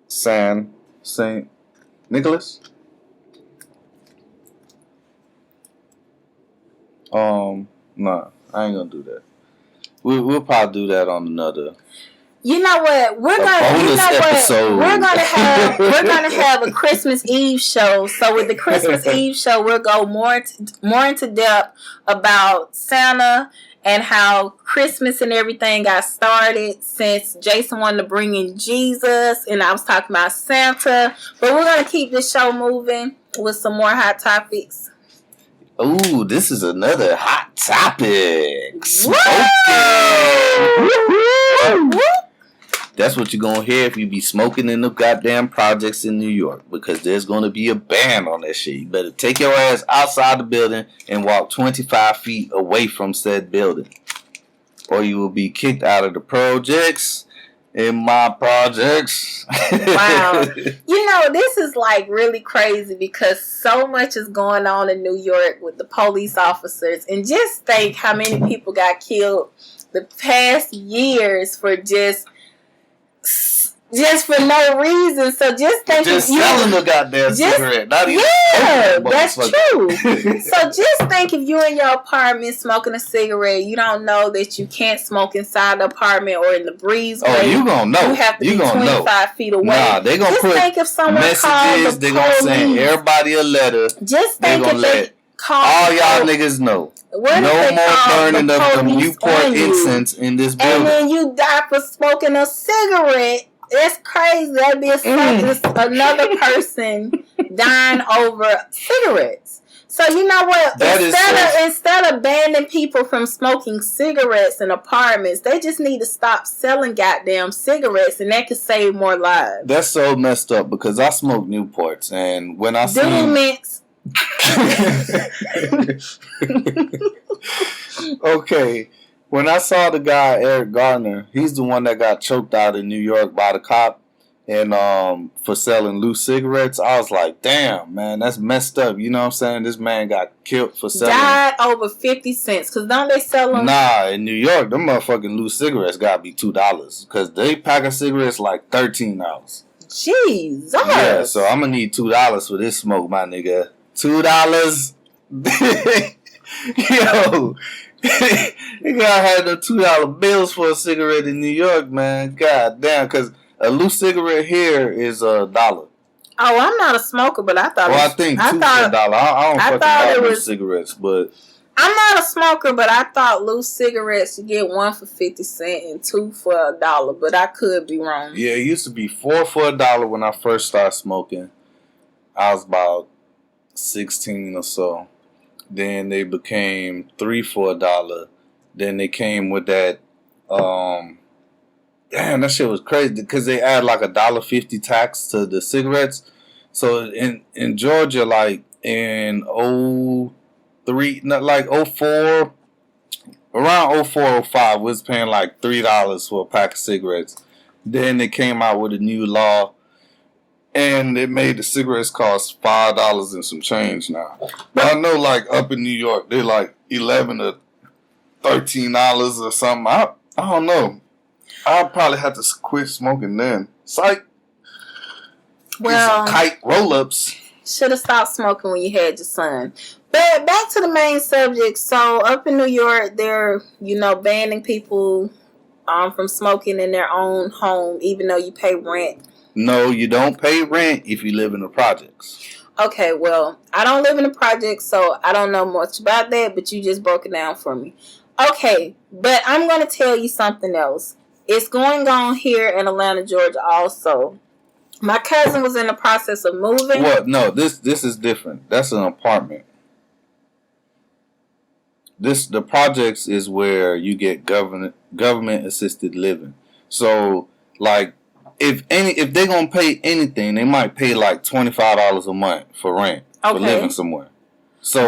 Saint Nicholas. No, I ain't gonna do that. We'll probably do that on another. You know what? We're gonna have a Christmas Eve show. So with the Christmas Eve show, we'll go more into depth about Santa and how Christmas and everything got started since Jason wanted to bring in Jesus, and I was talking about Santa. But we're gonna keep this show moving with some more hot topics. Ooh, this is another hot topic. Smoking. That's what you're going to hear if you be smoking in the goddamn projects in New York, because there's going to be a ban on that shit. You better take your ass outside the building and walk 25 feet away from said building, or you will be kicked out of the projects. In my projects. Wow. You know, this is like really crazy because so much is going on in New York with the police officers. And just think how many people got killed the past years for just for no reason. So just think just selling the goddamn cigarette. Not even that's true. So just think if you're in your apartment smoking a cigarette, you don't know that you can't smoke inside the apartment or in the breezeway. Oh, you gonna know. You have to be 25 feet away. Nah, they gonna just put think if someone messages. They gonna send everybody a letter. Just think if they call all y'all niggas know. No more burning of the Newport incense in this building. And then you die for smoking a cigarette. It's crazy. That'd be another person dying over cigarettes. So you know what? Instead of banning people from smoking cigarettes in apartments, they just need to stop selling goddamn cigarettes, and that could save more lives. That's so messed up because I smoke Newports, and when I see mints. Okay. When I saw the guy, Eric Gardner, he's the one that got choked out in New York by the cop and for selling loose cigarettes. I was like, damn, man, that's messed up. You know what I'm saying? This man got killed for selling. Died over 50 cents. Because don't they sell them? Nah, in New York, them motherfucking loose cigarettes got to be $2. Because they pack of cigarettes like $13. Jesus. Yeah, so I'm going to need $2 for this smoke, my nigga. $2? Yo. You gotta have the $2 bills for a cigarette in New York, man. God damn, because a loose cigarette here is $1. Oh, I'm not a smoker, but I thought. Well, I think $2 for $1. I don't fucking buy loose cigarettes, but I'm not a smoker, but I thought loose cigarettes you get 1 for 50 cents and 2 for $1. But I could be wrong. Yeah, it used to be 4 for $1 when I first started smoking. I was about 16 or so. Then they became 3 for $1. Then they came with that. Damn, that shit was crazy because they add like $1.50 tax to the cigarettes. So in Georgia, like in 03, not like 04, around 04, 05, we was paying like $3 for a pack of cigarettes. Then they came out with a new law. And it made the cigarettes cost $5 and some change now. But I know, like, up in New York, they're like $11 to $13 or something. I don't know. I'll probably have to quit smoking then. Psych. Well, kite roll-ups. Should have stopped smoking when you had your son. But back to the main subject. So, up in New York, they're, banning people from smoking in their own home, even though you pay rent. No, you don't pay rent if you live in the projects. Okay, well, I don't live in a project, so I don't know much about that, but you just broke it down for me. Okay, but I'm going to tell you something else. It's going on here in Atlanta, Georgia also. My cousin was in the process of moving. What? No, this is different. That's an apartment. The projects is where you get government assisted living. So like if they're gonna pay anything, they might pay like $25 a month for rent for living somewhere. So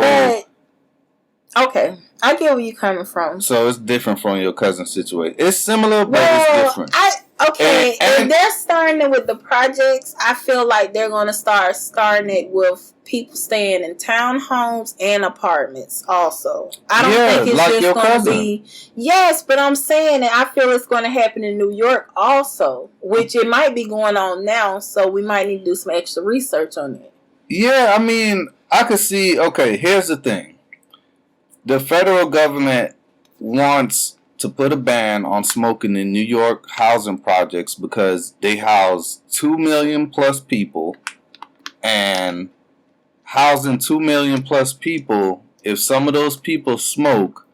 okay, I get where you're coming from. So it's different from your cousin's situation. It's similar, but it's different. If they're starting it with the projects, I feel like they're going to starting it with people staying in townhomes and apartments also. I don't think it's like just going to be... Yes, but I'm saying that I feel it's going to happen in New York also, which it might be going on now, so we might need to do some extra research on it. Yeah, I mean, I could see... Okay, here's the thing. The federal government wants to put a ban on smoking in New York housing projects because they house 2 million plus people, and housing 2 million plus people, if some of those people smoke,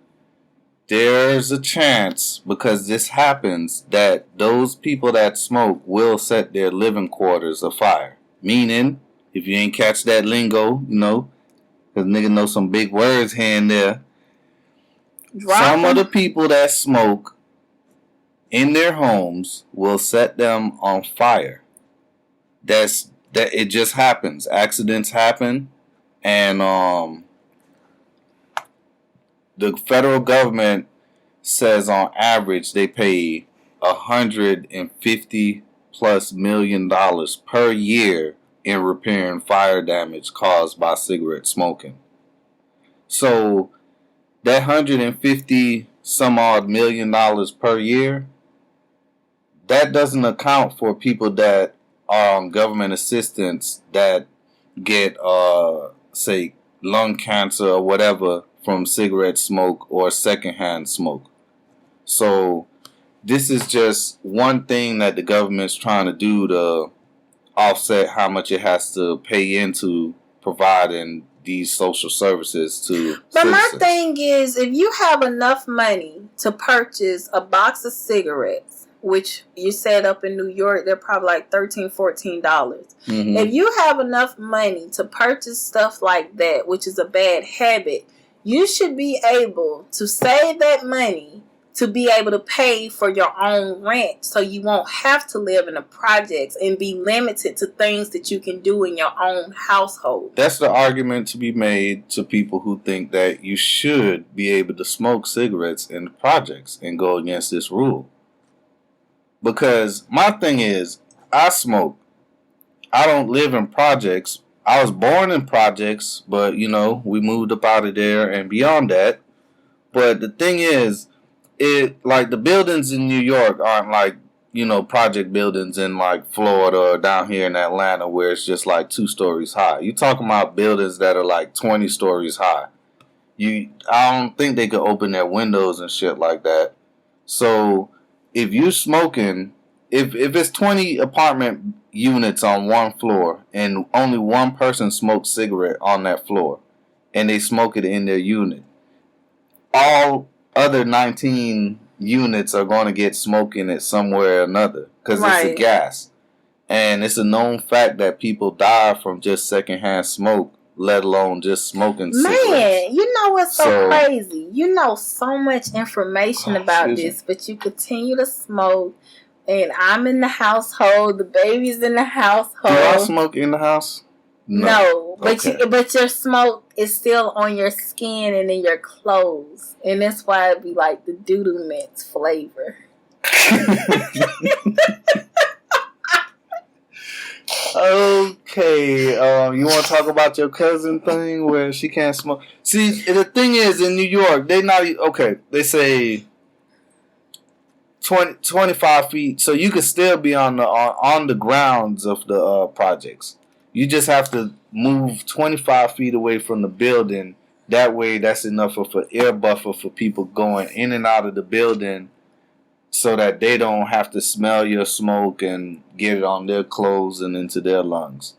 there's a chance, because this happens, that those people that smoke will set their living quarters afire. Meaning, if you ain't catch that lingo, because nigga know some big words here and there, some of the people that smoke in their homes will set them on fire. That it just happens. Accidents happen, and the federal government says on average they pay $150+ million per year in repairing fire damage caused by cigarette smoking. So that $150 some odd million per year, that doesn't account for people that are on government assistance that get, say, lung cancer or whatever from cigarette smoke or secondhand smoke. So this is just one thing that the government's trying to do to offset how much it has to pay into providing these social services to But citizens. My thing is, if you have enough money to purchase a box of cigarettes, which you said up in New York, they're probably like $13, $14. Mm-hmm. If you have enough money to purchase stuff like that, which is a bad habit, you should be able to save that money to be able to pay for your own rent, so you won't have to live in the projects and be limited to things that you can do in your own household. That's the argument to be made to people who think that you should be able to smoke cigarettes in the projects and go against this rule. Because my thing is, I smoke. I don't live in projects. I was born in projects, but, we moved up out of there and beyond that. But the thing is, the buildings in New York aren't like, project buildings in like Florida or down here in Atlanta where it's just like 2 stories high. You're talking about buildings that are like 20 stories high. I don't think they could open their windows and shit like that. So if you smoking, if it's 20 apartment units on one floor and only one person smokes cigarette on that floor and they smoke it in their unit, all other 19 units are going to get smoke in it somewhere or another because It's a gas. And it's a known fact that people die from just secondhand smoke, let alone just smoking cigarettes. Man, you know what's so crazy? You know so much information about this, but you continue to smoke, and I'm in the household, the baby's in the household. Do I smoke in the house? No, but your smoke is still on your skin and in your clothes, and that's why it be like the doodoo mints flavor. Okay, you want to talk about your cousin thing where she can't smoke? See, the thing is, in New York, they say 25 feet, so you could still be on the grounds of the projects. You just have to move 25 feet away from the building. That way, that's enough of an air buffer for people going in and out of the building so that they don't have to smell your smoke and get it on their clothes and into their lungs.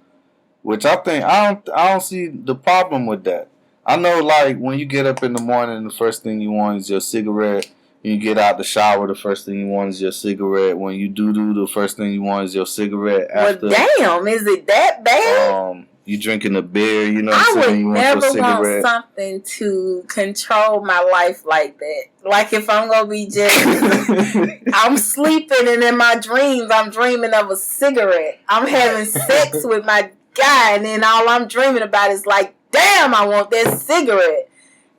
which I think I don't see the problem with that. I know, like, when you get up in the morning, the first thing you want is your cigarette. When you get out the shower, the first thing you want is your cigarette. When you do, the first thing you want is your cigarette. After, well, damn, is it that bad? You drinking a beer, you know what I I'm saying? would You never want your want cigarette. something to control my life like that. Like if I'm going to be just, I'm sleeping and in my dreams, I'm dreaming of a cigarette. I'm having sex with my guy and then all I'm dreaming about is like, damn, I want that cigarette.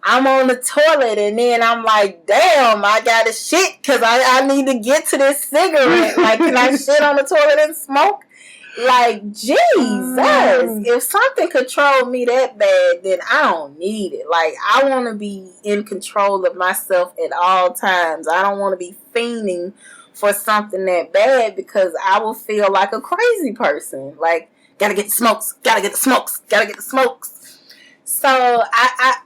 I'm on the toilet and then I'm like, damn, I got to shit because I need to get to this cigarette. Like, can I shit on the toilet and smoke? Like, Jesus, if something controlled me that bad, then I don't need it. Like, I want to be in control of myself at all times. I don't want to be fiending for something that bad because I will feel like a crazy person. Like, gotta get the smokes, gotta get the smokes, gotta get the smokes. So, I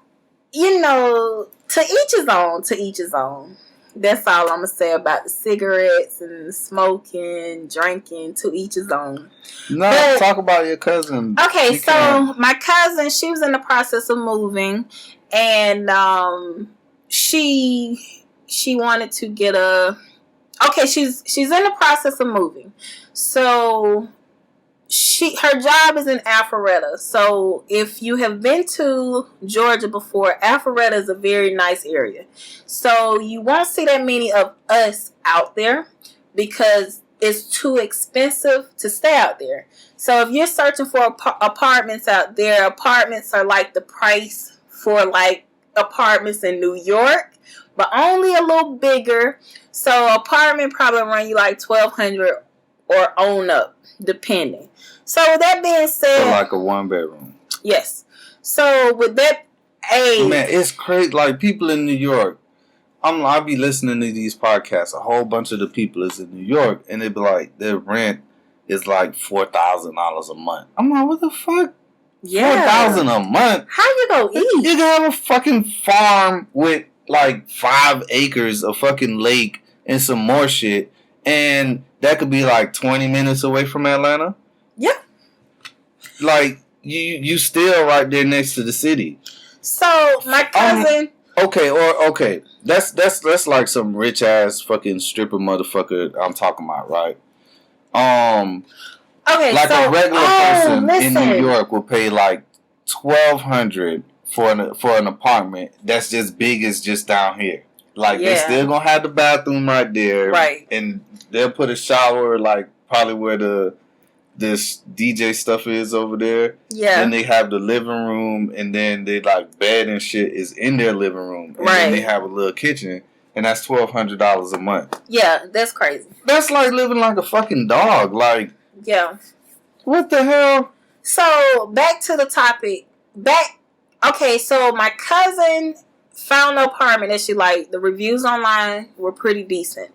you know, to each his own, to each his own. That's all I'm going to say about the cigarettes and smoking, drinking, to each his own. No, talk about your cousin. Okay, so my cousin, she was in the process of moving, and she wanted to get a... Okay, she's in the process of moving. So... her job is in Alpharetta. So if you have been to Georgia before, Alpharetta is a very nice area. So you won't see that many of us out there because it's too expensive to stay out there. So if you're searching for apartments out there, apartments are like the price for like apartments in New York, but only a little bigger. So apartment probably run you like $1,200 or on up, depending. So with that being said, for like a 1-bedroom. Yes. So with that age, man, it's crazy. Like people in New York, I'll be listening to these podcasts. A whole bunch of the people is in New York, and they be like, their rent is like $4,000 a month. I'm like, what the fuck? Yeah, $4,000 a month. How you gonna eat? You can have a fucking farm with like 5 acres, a fucking lake, and some more shit, and that could be like 20 minutes away from Atlanta. Yeah. Like you still right there next to the city. So my cousin. Okay. That's like some rich ass fucking stripper motherfucker I'm talking about, right? Okay. Like so, a regular person listen. in New York will pay like $1,200 for an apartment that's just big as just down here. Like they still gonna have the bathroom right there, right? And they'll put a shower like probably where this DJ stuff is over there. Yeah. And they have the living room, and then they like bed and shit is in their living room, and then they have a little kitchen, and that's $1,200 a month. Yeah, that's crazy. That's like living like a fucking dog. Like, yeah, what the hell? So back to the topic. Okay, so my cousin found an apartment that she liked. The reviews online were pretty decent.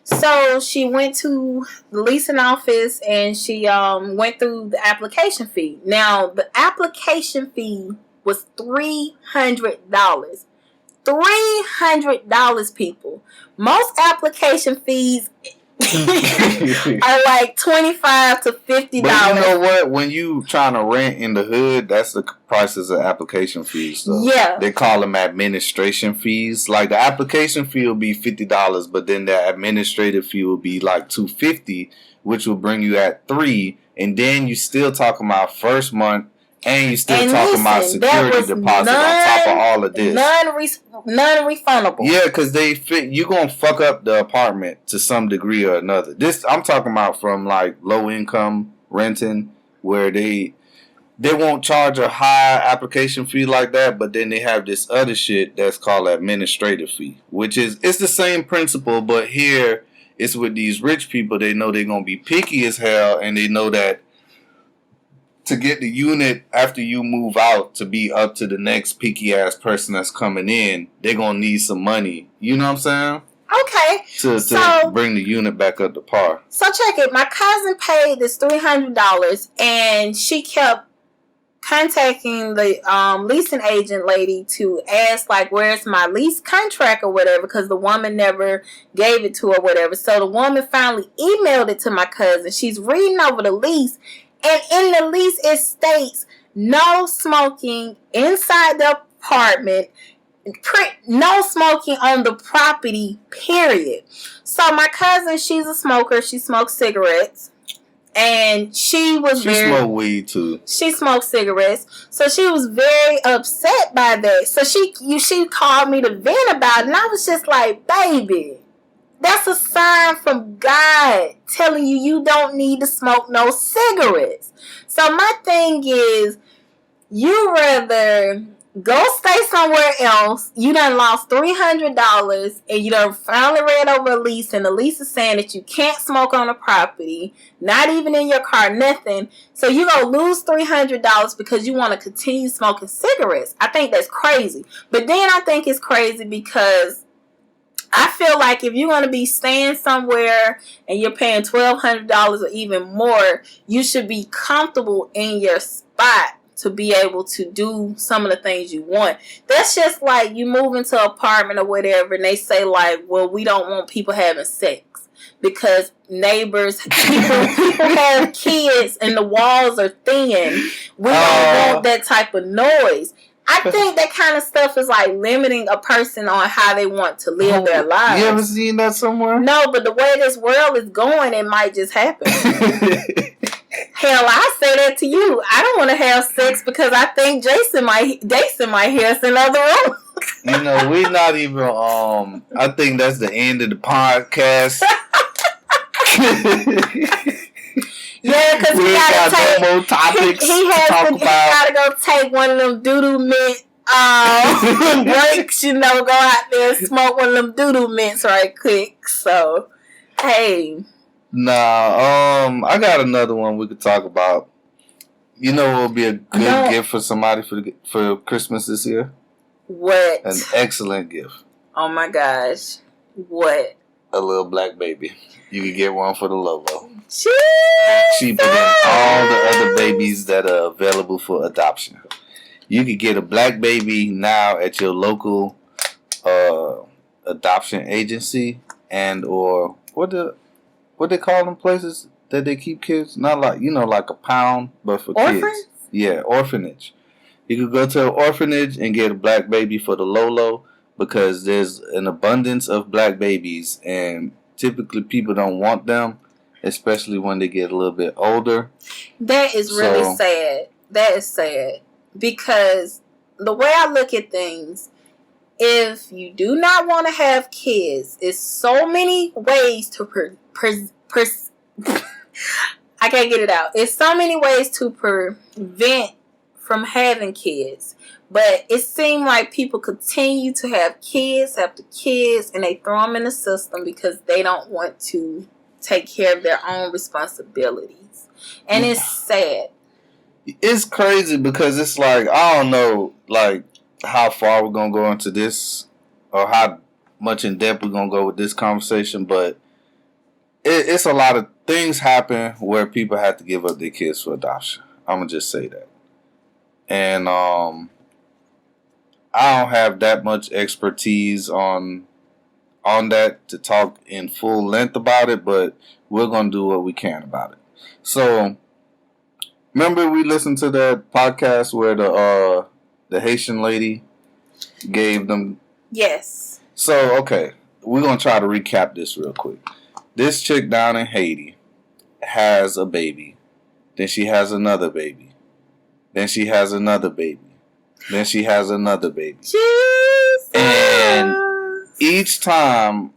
So she went to the leasing office and she went through the application fee. Now, the application fee was $300. $300, people. Most application fees are like $25 to $50. But you know what? When you trying to rent in the hood, that's the prices of application fees. So yeah, they call them administration fees. Like the application fee will be $50, but then the administrative fee will be like $250, which will bring you at $3. And then you still talking about first month. And you still talking about security deposit on top of all of this. Non-refundable. Yeah, because you going to fuck up the apartment to some degree or another. This I'm talking about from like low income renting where they won't charge a high application fee like that, but then they have this other shit that's called administrative fee, which it's the same principle, but here it's with these rich people. They know they're going to be picky as hell, and they know that to get the unit after you move out to be up to the next picky ass person that's coming in, they're gonna need some money. You know what I'm saying? Okay. To bring the unit back up to par. So check it. My cousin paid this $300, and she kept contacting the leasing agent lady to ask like, where's my lease contract or whatever, because the woman never gave it to her or whatever. So the woman finally emailed it to my cousin. She's reading over the lease. And in the lease, it states no smoking inside the apartment, no smoking on the property, period. So my cousin, she's a smoker. She smokes cigarettes. And she smoked weed too. She smoked cigarettes. So she was very upset by that. So she called me to vent about it. And I was just like, baby, that's a sign from God telling you don't need to smoke no cigarettes. So my thing is, you rather go stay somewhere else. You done lost $300 and you done finally read over a lease, and the lease is saying that you can't smoke on the property, not even in your car, nothing. So you gonna lose $300 because you want to continue smoking cigarettes. I think that's crazy. But then I think it's crazy because I feel like if you're going to be staying somewhere and you're paying $1,200 or even more, you should be comfortable in your spot to be able to do some of the things you want. That's just like you move into an apartment or whatever and they say like, well, we don't want people having sex because people have kids and the walls are thin. We don't want that type of noise. I think that kind of stuff is like limiting a person on how they want to live their lives. You ever seen that somewhere? No, but the way this world is going, it might just happen. Hell, I say that to you. I don't want to have sex because I think Jason might hear us in the other room. You know, we're not even. I think that's the end of the podcast. Yeah, because he gotta take no more topics. He gotta go take one of them doo-doo mint breaks. You know, go out there and smoke one of them doo-doo mints right quick. So, hey. Nah, I got another one we could talk about. You know what would be a good gift for somebody for Christmas this year? What? An excellent gift. Oh my gosh. What? A little black baby. You could get one for the logo. Jesus. Cheaper than all the other babies that are available for adoption. You could get a black baby now at your local adoption agency and or what they call them places that they keep kids? Not like, like a pound, but for kids. Yeah, orphanage. You could go to an orphanage and get a black baby for the Lolo because there's an abundance of black babies and typically people don't want them, especially when they get a little bit older. That is really sad. That is sad. Because the way I look at things, if you do not want to have kids, it's so many ways to I can't get it out. It's so many ways to prevent from having kids. But it seemed like people continue to have kids after kids and they throw them in the system because they don't want to take care of their own responsibilities. And it's sad. It's crazy because it's like, I don't know, like, how far we're going to go into this or how much in depth we're going to go with this conversation, but it's a lot of things happen where people have to give up their kids for adoption. I'm going to just say that. And I don't have that much expertise on that to talk in full length about it, but we're going to do what we can about it. So, remember we listened to that podcast where the Haitian lady gave them... Yes. So, okay, we're going to try to recap this real quick. This chick down in Haiti has a baby. Then she has another baby. Then she has another baby. Then she has another baby. Jesus. And each time,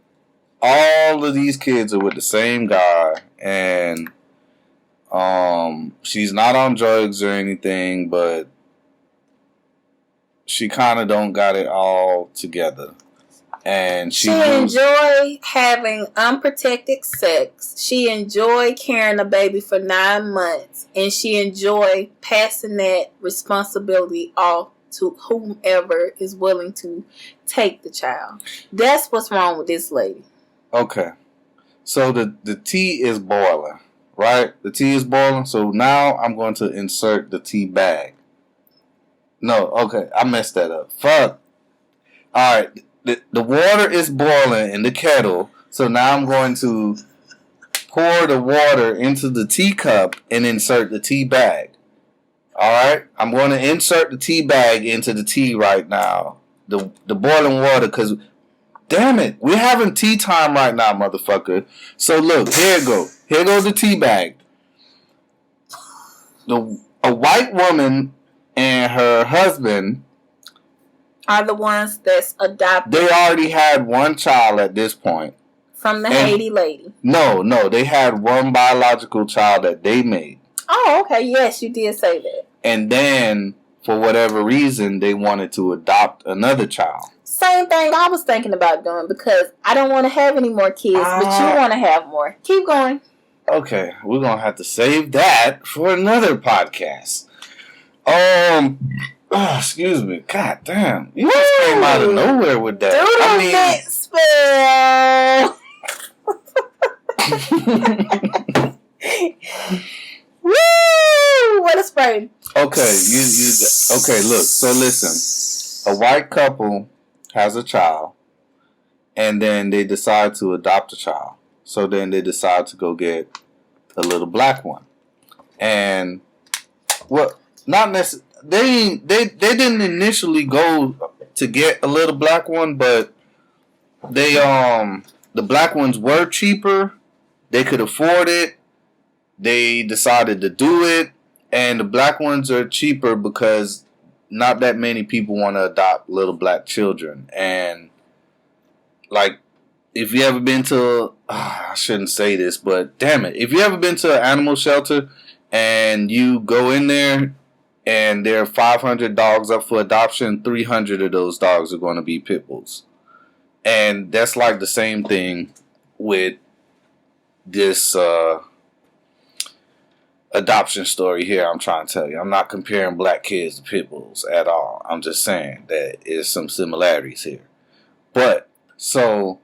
all of these kids are with the same guy. And she's not on drugs or anything, but she kind of don't got it all together. And she enjoy having unprotected sex. She enjoy carrying a baby for 9 months. And she enjoy passing that responsibility off to whomever is willing to take the child. That's what's wrong with this lady. Okay. So the tea is boiling, right? The tea is boiling. So now I'm going to insert the tea bag. No, okay. I messed that up. Fuck. All right. The water is boiling in the kettle. So now I'm going to pour the water into the teacup and insert the tea bag. Alright? I'm going to insert the tea bag into the tea right now. The boiling water, because, damn it, we're having tea time right now, motherfucker. So look, here it go. Here goes the tea bag. A white woman and her husband are the ones that's adopted. They already had one child at this point. From the Haiti lady. No, they had one biological child that they made. Oh, okay. Yes, you did say that. And then, for whatever reason, they wanted to adopt another child. Same thing I was thinking about doing, because I don't want to have any more kids, but you want to have more. Keep going. Okay, we're going to have to save that for another podcast. Excuse me. God damn. You just came out of nowhere with that. Spell. Woo! What a spray. Okay, okay, look. So listen. A white couple has a child, and then they decide to adopt a child. So then they decide to go get a little black one. And not necessarily, they didn't initially go to get a little black one, but they the black ones were cheaper. They could afford it. They decided to do it, and the black ones are cheaper because not that many people want to adopt little black children. And like, if you ever been to, I shouldn't say this, but damn it, if you ever been to an animal shelter and you go in there and there are 500 dogs up for adoption, 300 of those dogs are going to be pit bulls. And that's like the same thing with this adoption story here I'm trying to tell you. I'm not comparing black kids to pit bulls at all. I'm just saying that there's some similarities here. But, so,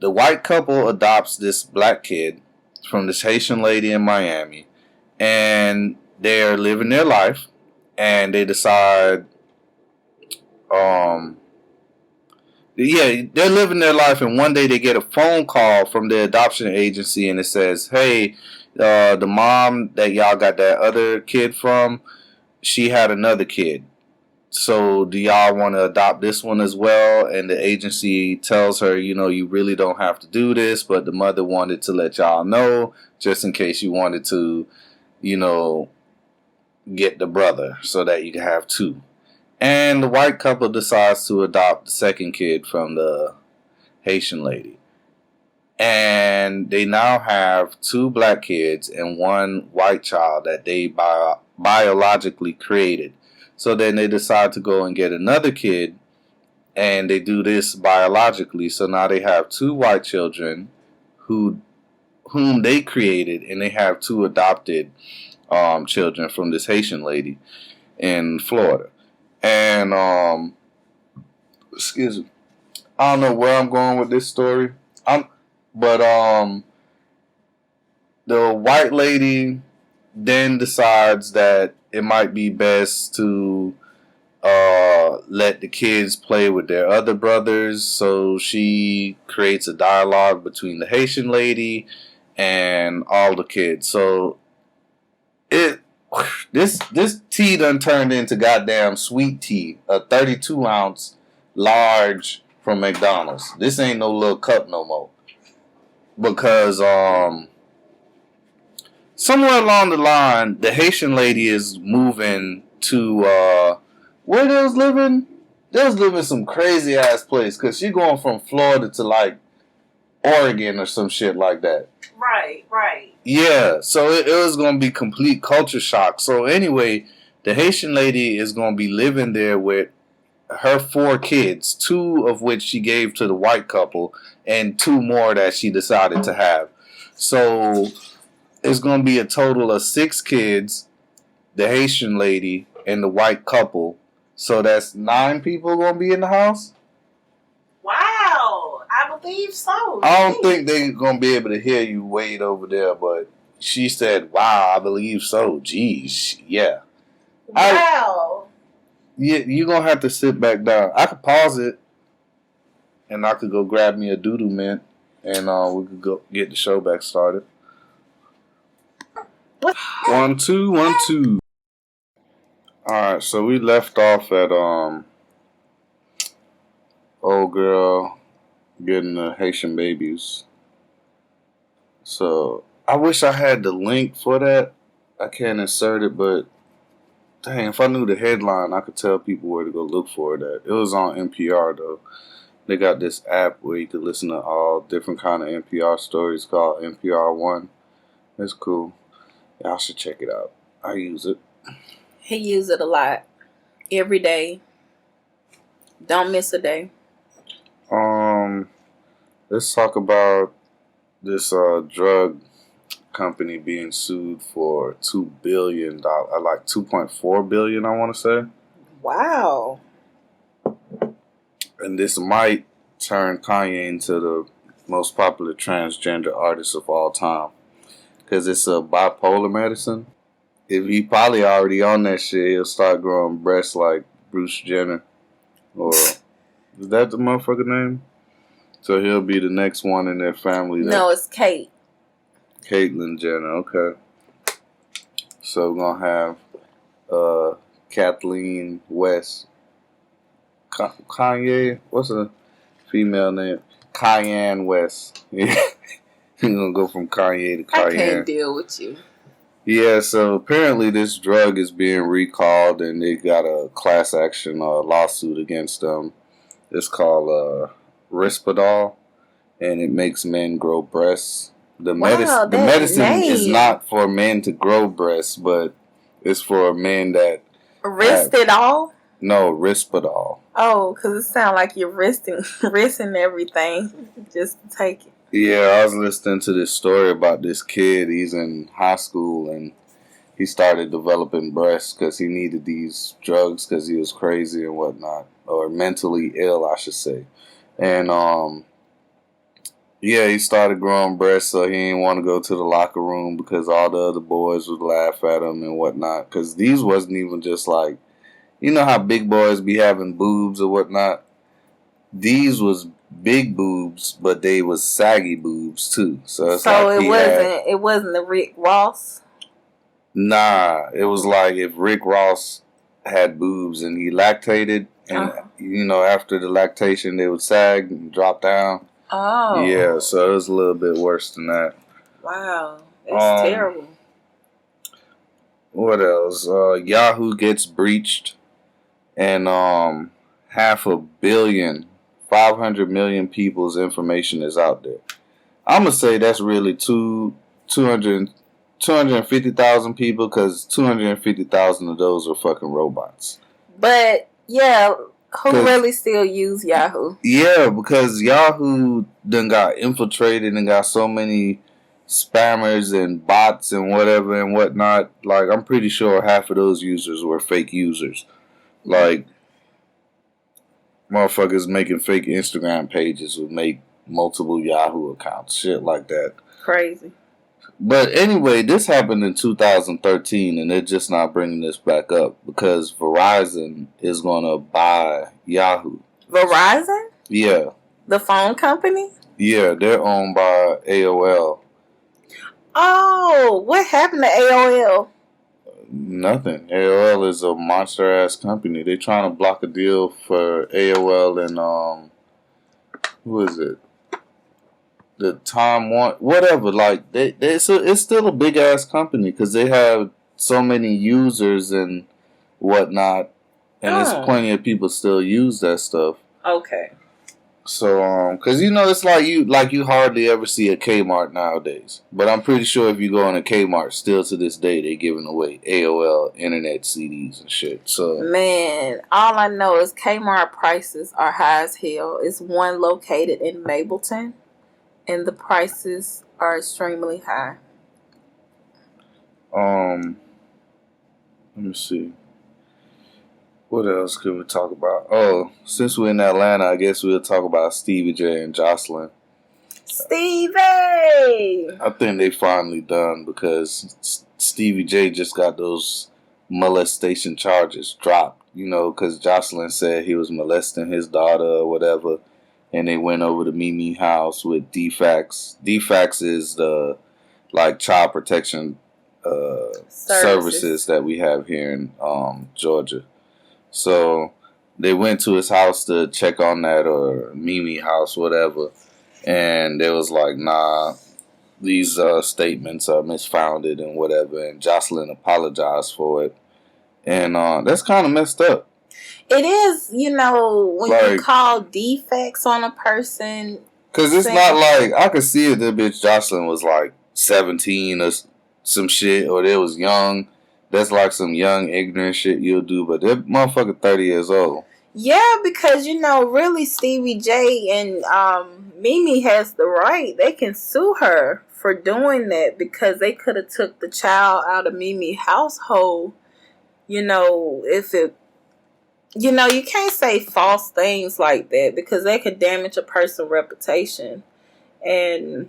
the white couple adopts this black kid from this Haitian lady in Miami, and they're living their life, and they decide, they're living their life, and one day they get a phone call from the adoption agency, and it says, hey, the mom that y'all got that other kid from, she had another kid. So do y'all want to adopt this one as well? And the agency tells her, you really don't have to do this, but the mother wanted to let y'all know just in case you wanted to, get the brother so that you can have two. And the white couple decides to adopt the second kid from the Haitian lady. And they now have two black kids and one white child that they biologically created. So then they decide to go and get another kid, and they do this biologically. So now they have two white children whom they created, and they have two adopted children from this Haitian lady in Florida. And excuse me, I don't know where I'm going with this story. But the white lady then decides that it might be best to let the kids play with their other brothers. So she creates a dialogue between the Haitian lady and all the kids. So this tea done turned into goddamn sweet tea, a 32-ounce large from McDonald's. This ain't no little cup no more. Because somewhere along the line, the Haitian lady is moving to where they was living. They was living some crazy ass place, because she going from Florida to like Oregon or some shit like that. Right. Yeah, so it was gonna be complete culture shock. So anyway, the Haitian lady is gonna be living there with her 4 kids, 2 of which she gave to the white couple, and 2 more that she decided to have. So it's going to be a total of 6 kids, the Haitian lady, and the white couple. So that's 9 people going to be in the house? Wow, I believe so. I don't think they're going to be able to hear you way over there, but she said, wow, I believe so. Jeez, yeah. Wow. You're going to have to sit back down. I could pause it, and I could go grab me a doodle mint, and we could go get the show back started. 1 2 1 2. All right, so we left off at old girl getting the Haitian babies. So I wish I had the link for that. I can't insert it, but dang, if I knew the headline, I could tell people where to go look for it at. It was on NPR though. They got this app where you can listen to all different kind of NPR stories called NPR One. It's cool. Y'all should check it out. I use it. He uses it a lot. Every day. Don't miss a day. Let's talk about this drug company being sued for $2 billion, like $2.4 billion, I want to say. Wow. And this might turn Kanye into the most popular transgender artist of all time, because it's a bipolar medicine. If he probably already on that shit, he'll start growing breasts like Bruce Jenner. Or is that the motherfucker name? So he'll be the next one in their family. No, it's Kate. Caitlyn Jenner, okay. So we're going to have Kathleen West. Kanye? What's a female name? Kanye West. Yeah. We're going to go from Kanye to Kanye. I can't deal with you. Yeah, so apparently this drug is being recalled and they got a class action lawsuit against them. It's called Risperdal, and it makes men grow breasts. The medicine is not for men to grow breasts, but it's for men that... Risperdal? No, Risperdal. Oh, because it sounds like you're risking everything just to take it. Yeah, I was listening to this story about this kid. He's in high school and he started developing breasts because he needed these drugs because he was crazy and whatnot, or mentally ill, I should say. And yeah, he started growing breasts, so he didn't want to go to the locker room because all the other boys would laugh at him and whatnot. Because these wasn't even just like, you know how big boys be having boobs or whatnot? These was big boobs, but they was saggy boobs too. So it's like it wasn't the Rick Ross. Nah, it was like if Rick Ross had boobs and he lactated, and you know after the lactation they would sag and drop down. Oh. Yeah, so it was a little bit worse than that. Wow, that's terrible. What else? Yahoo gets breached, and 500 million people's information is out there. I'm gonna say that's really 250,000 people, because 250,000 of those are fucking robots. But yeah, who really still use Yahoo? Yeah, because Yahoo done got infiltrated and got so many spammers and bots and whatever and whatnot. Like, I'm pretty sure half of those users were fake users. Like, motherfuckers making fake Instagram pages would make multiple Yahoo accounts, shit like that. Crazy. But anyway, this happened in 2013, and they're just not bringing this back up because Verizon is going to buy Yahoo. Verizon? Yeah. The phone company? Yeah, they're owned by AOL. Oh, what happened to AOL? Nothing. AOL is a monster-ass company. They're trying to block a deal for AOL and, who is it? The Time Warner, whatever. Like, it's still a big-ass company because they have so many users and whatnot, and there's plenty of people still use that stuff. Okay. So, because you know, it's like you hardly ever see a Kmart nowadays. But I'm pretty sure if you go in a Kmart, still to this day, they're giving away AOL internet CDs and shit. So, man, all I know is Kmart prices are high as hell. It's one located in Mableton, and the prices are extremely high. Let me see. What else could we talk about? Oh, since we're in Atlanta, I guess we'll talk about Stevie J and Jocelyn. Stevie! I think they finally done because Stevie J just got those molestation charges dropped. You know, because Jocelyn said he was molesting his daughter or whatever, and they went over to Mimi house with DFACS. DFACS is the child protection services that we have here in Georgia. So they went to his house to check on that, or Mimi house, whatever, and they was like, nah, these statements are misfounded and whatever, and Jocelyn apologized for it. And that's kind of messed up. It is, when you call defects on a person. Because it's not like, I could see if the bitch Jocelyn was like 17 or some shit, or they was young. That's like some young, ignorant shit you'll do, but that motherfucker 30 years old. Yeah, because, really Stevie J and Mimi has the right. They can sue her for doing that because they could have took the child out of Mimi's household. If it, you can't say false things like that because they could damage a person's reputation. And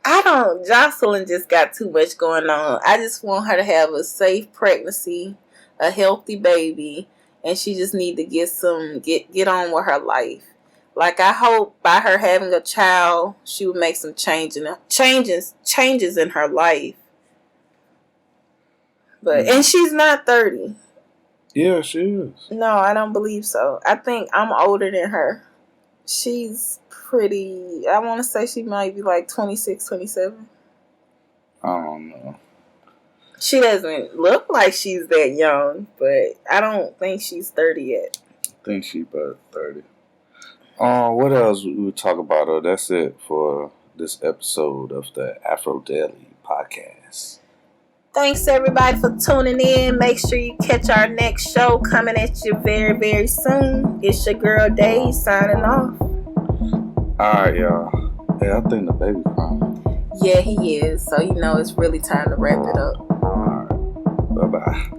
Jocelyn just got too much going on. I just want her to have a safe pregnancy, a healthy baby, and she just need to get on with her life. Like, I hope by her having a child, she would make some changes in her life. But and she's not 30. Yeah, she is. No, I don't believe so. I think I'm older than her. She's pretty, I want to say she might be like 26, 27. I don't know. She doesn't look like she's that young, but I don't think she's 30 yet. I think she's about 30. What else we would talk about? Oh, that's it for this episode of the Afro Daily podcast. Thanks everybody for tuning in. Make sure you catch our next show coming at you very, very soon. It's your girl Dave signing off. Alright, y'all. Hey, I think the baby crying. Yeah, he is. So it's really time to wrap it up. Alright. Bye-bye.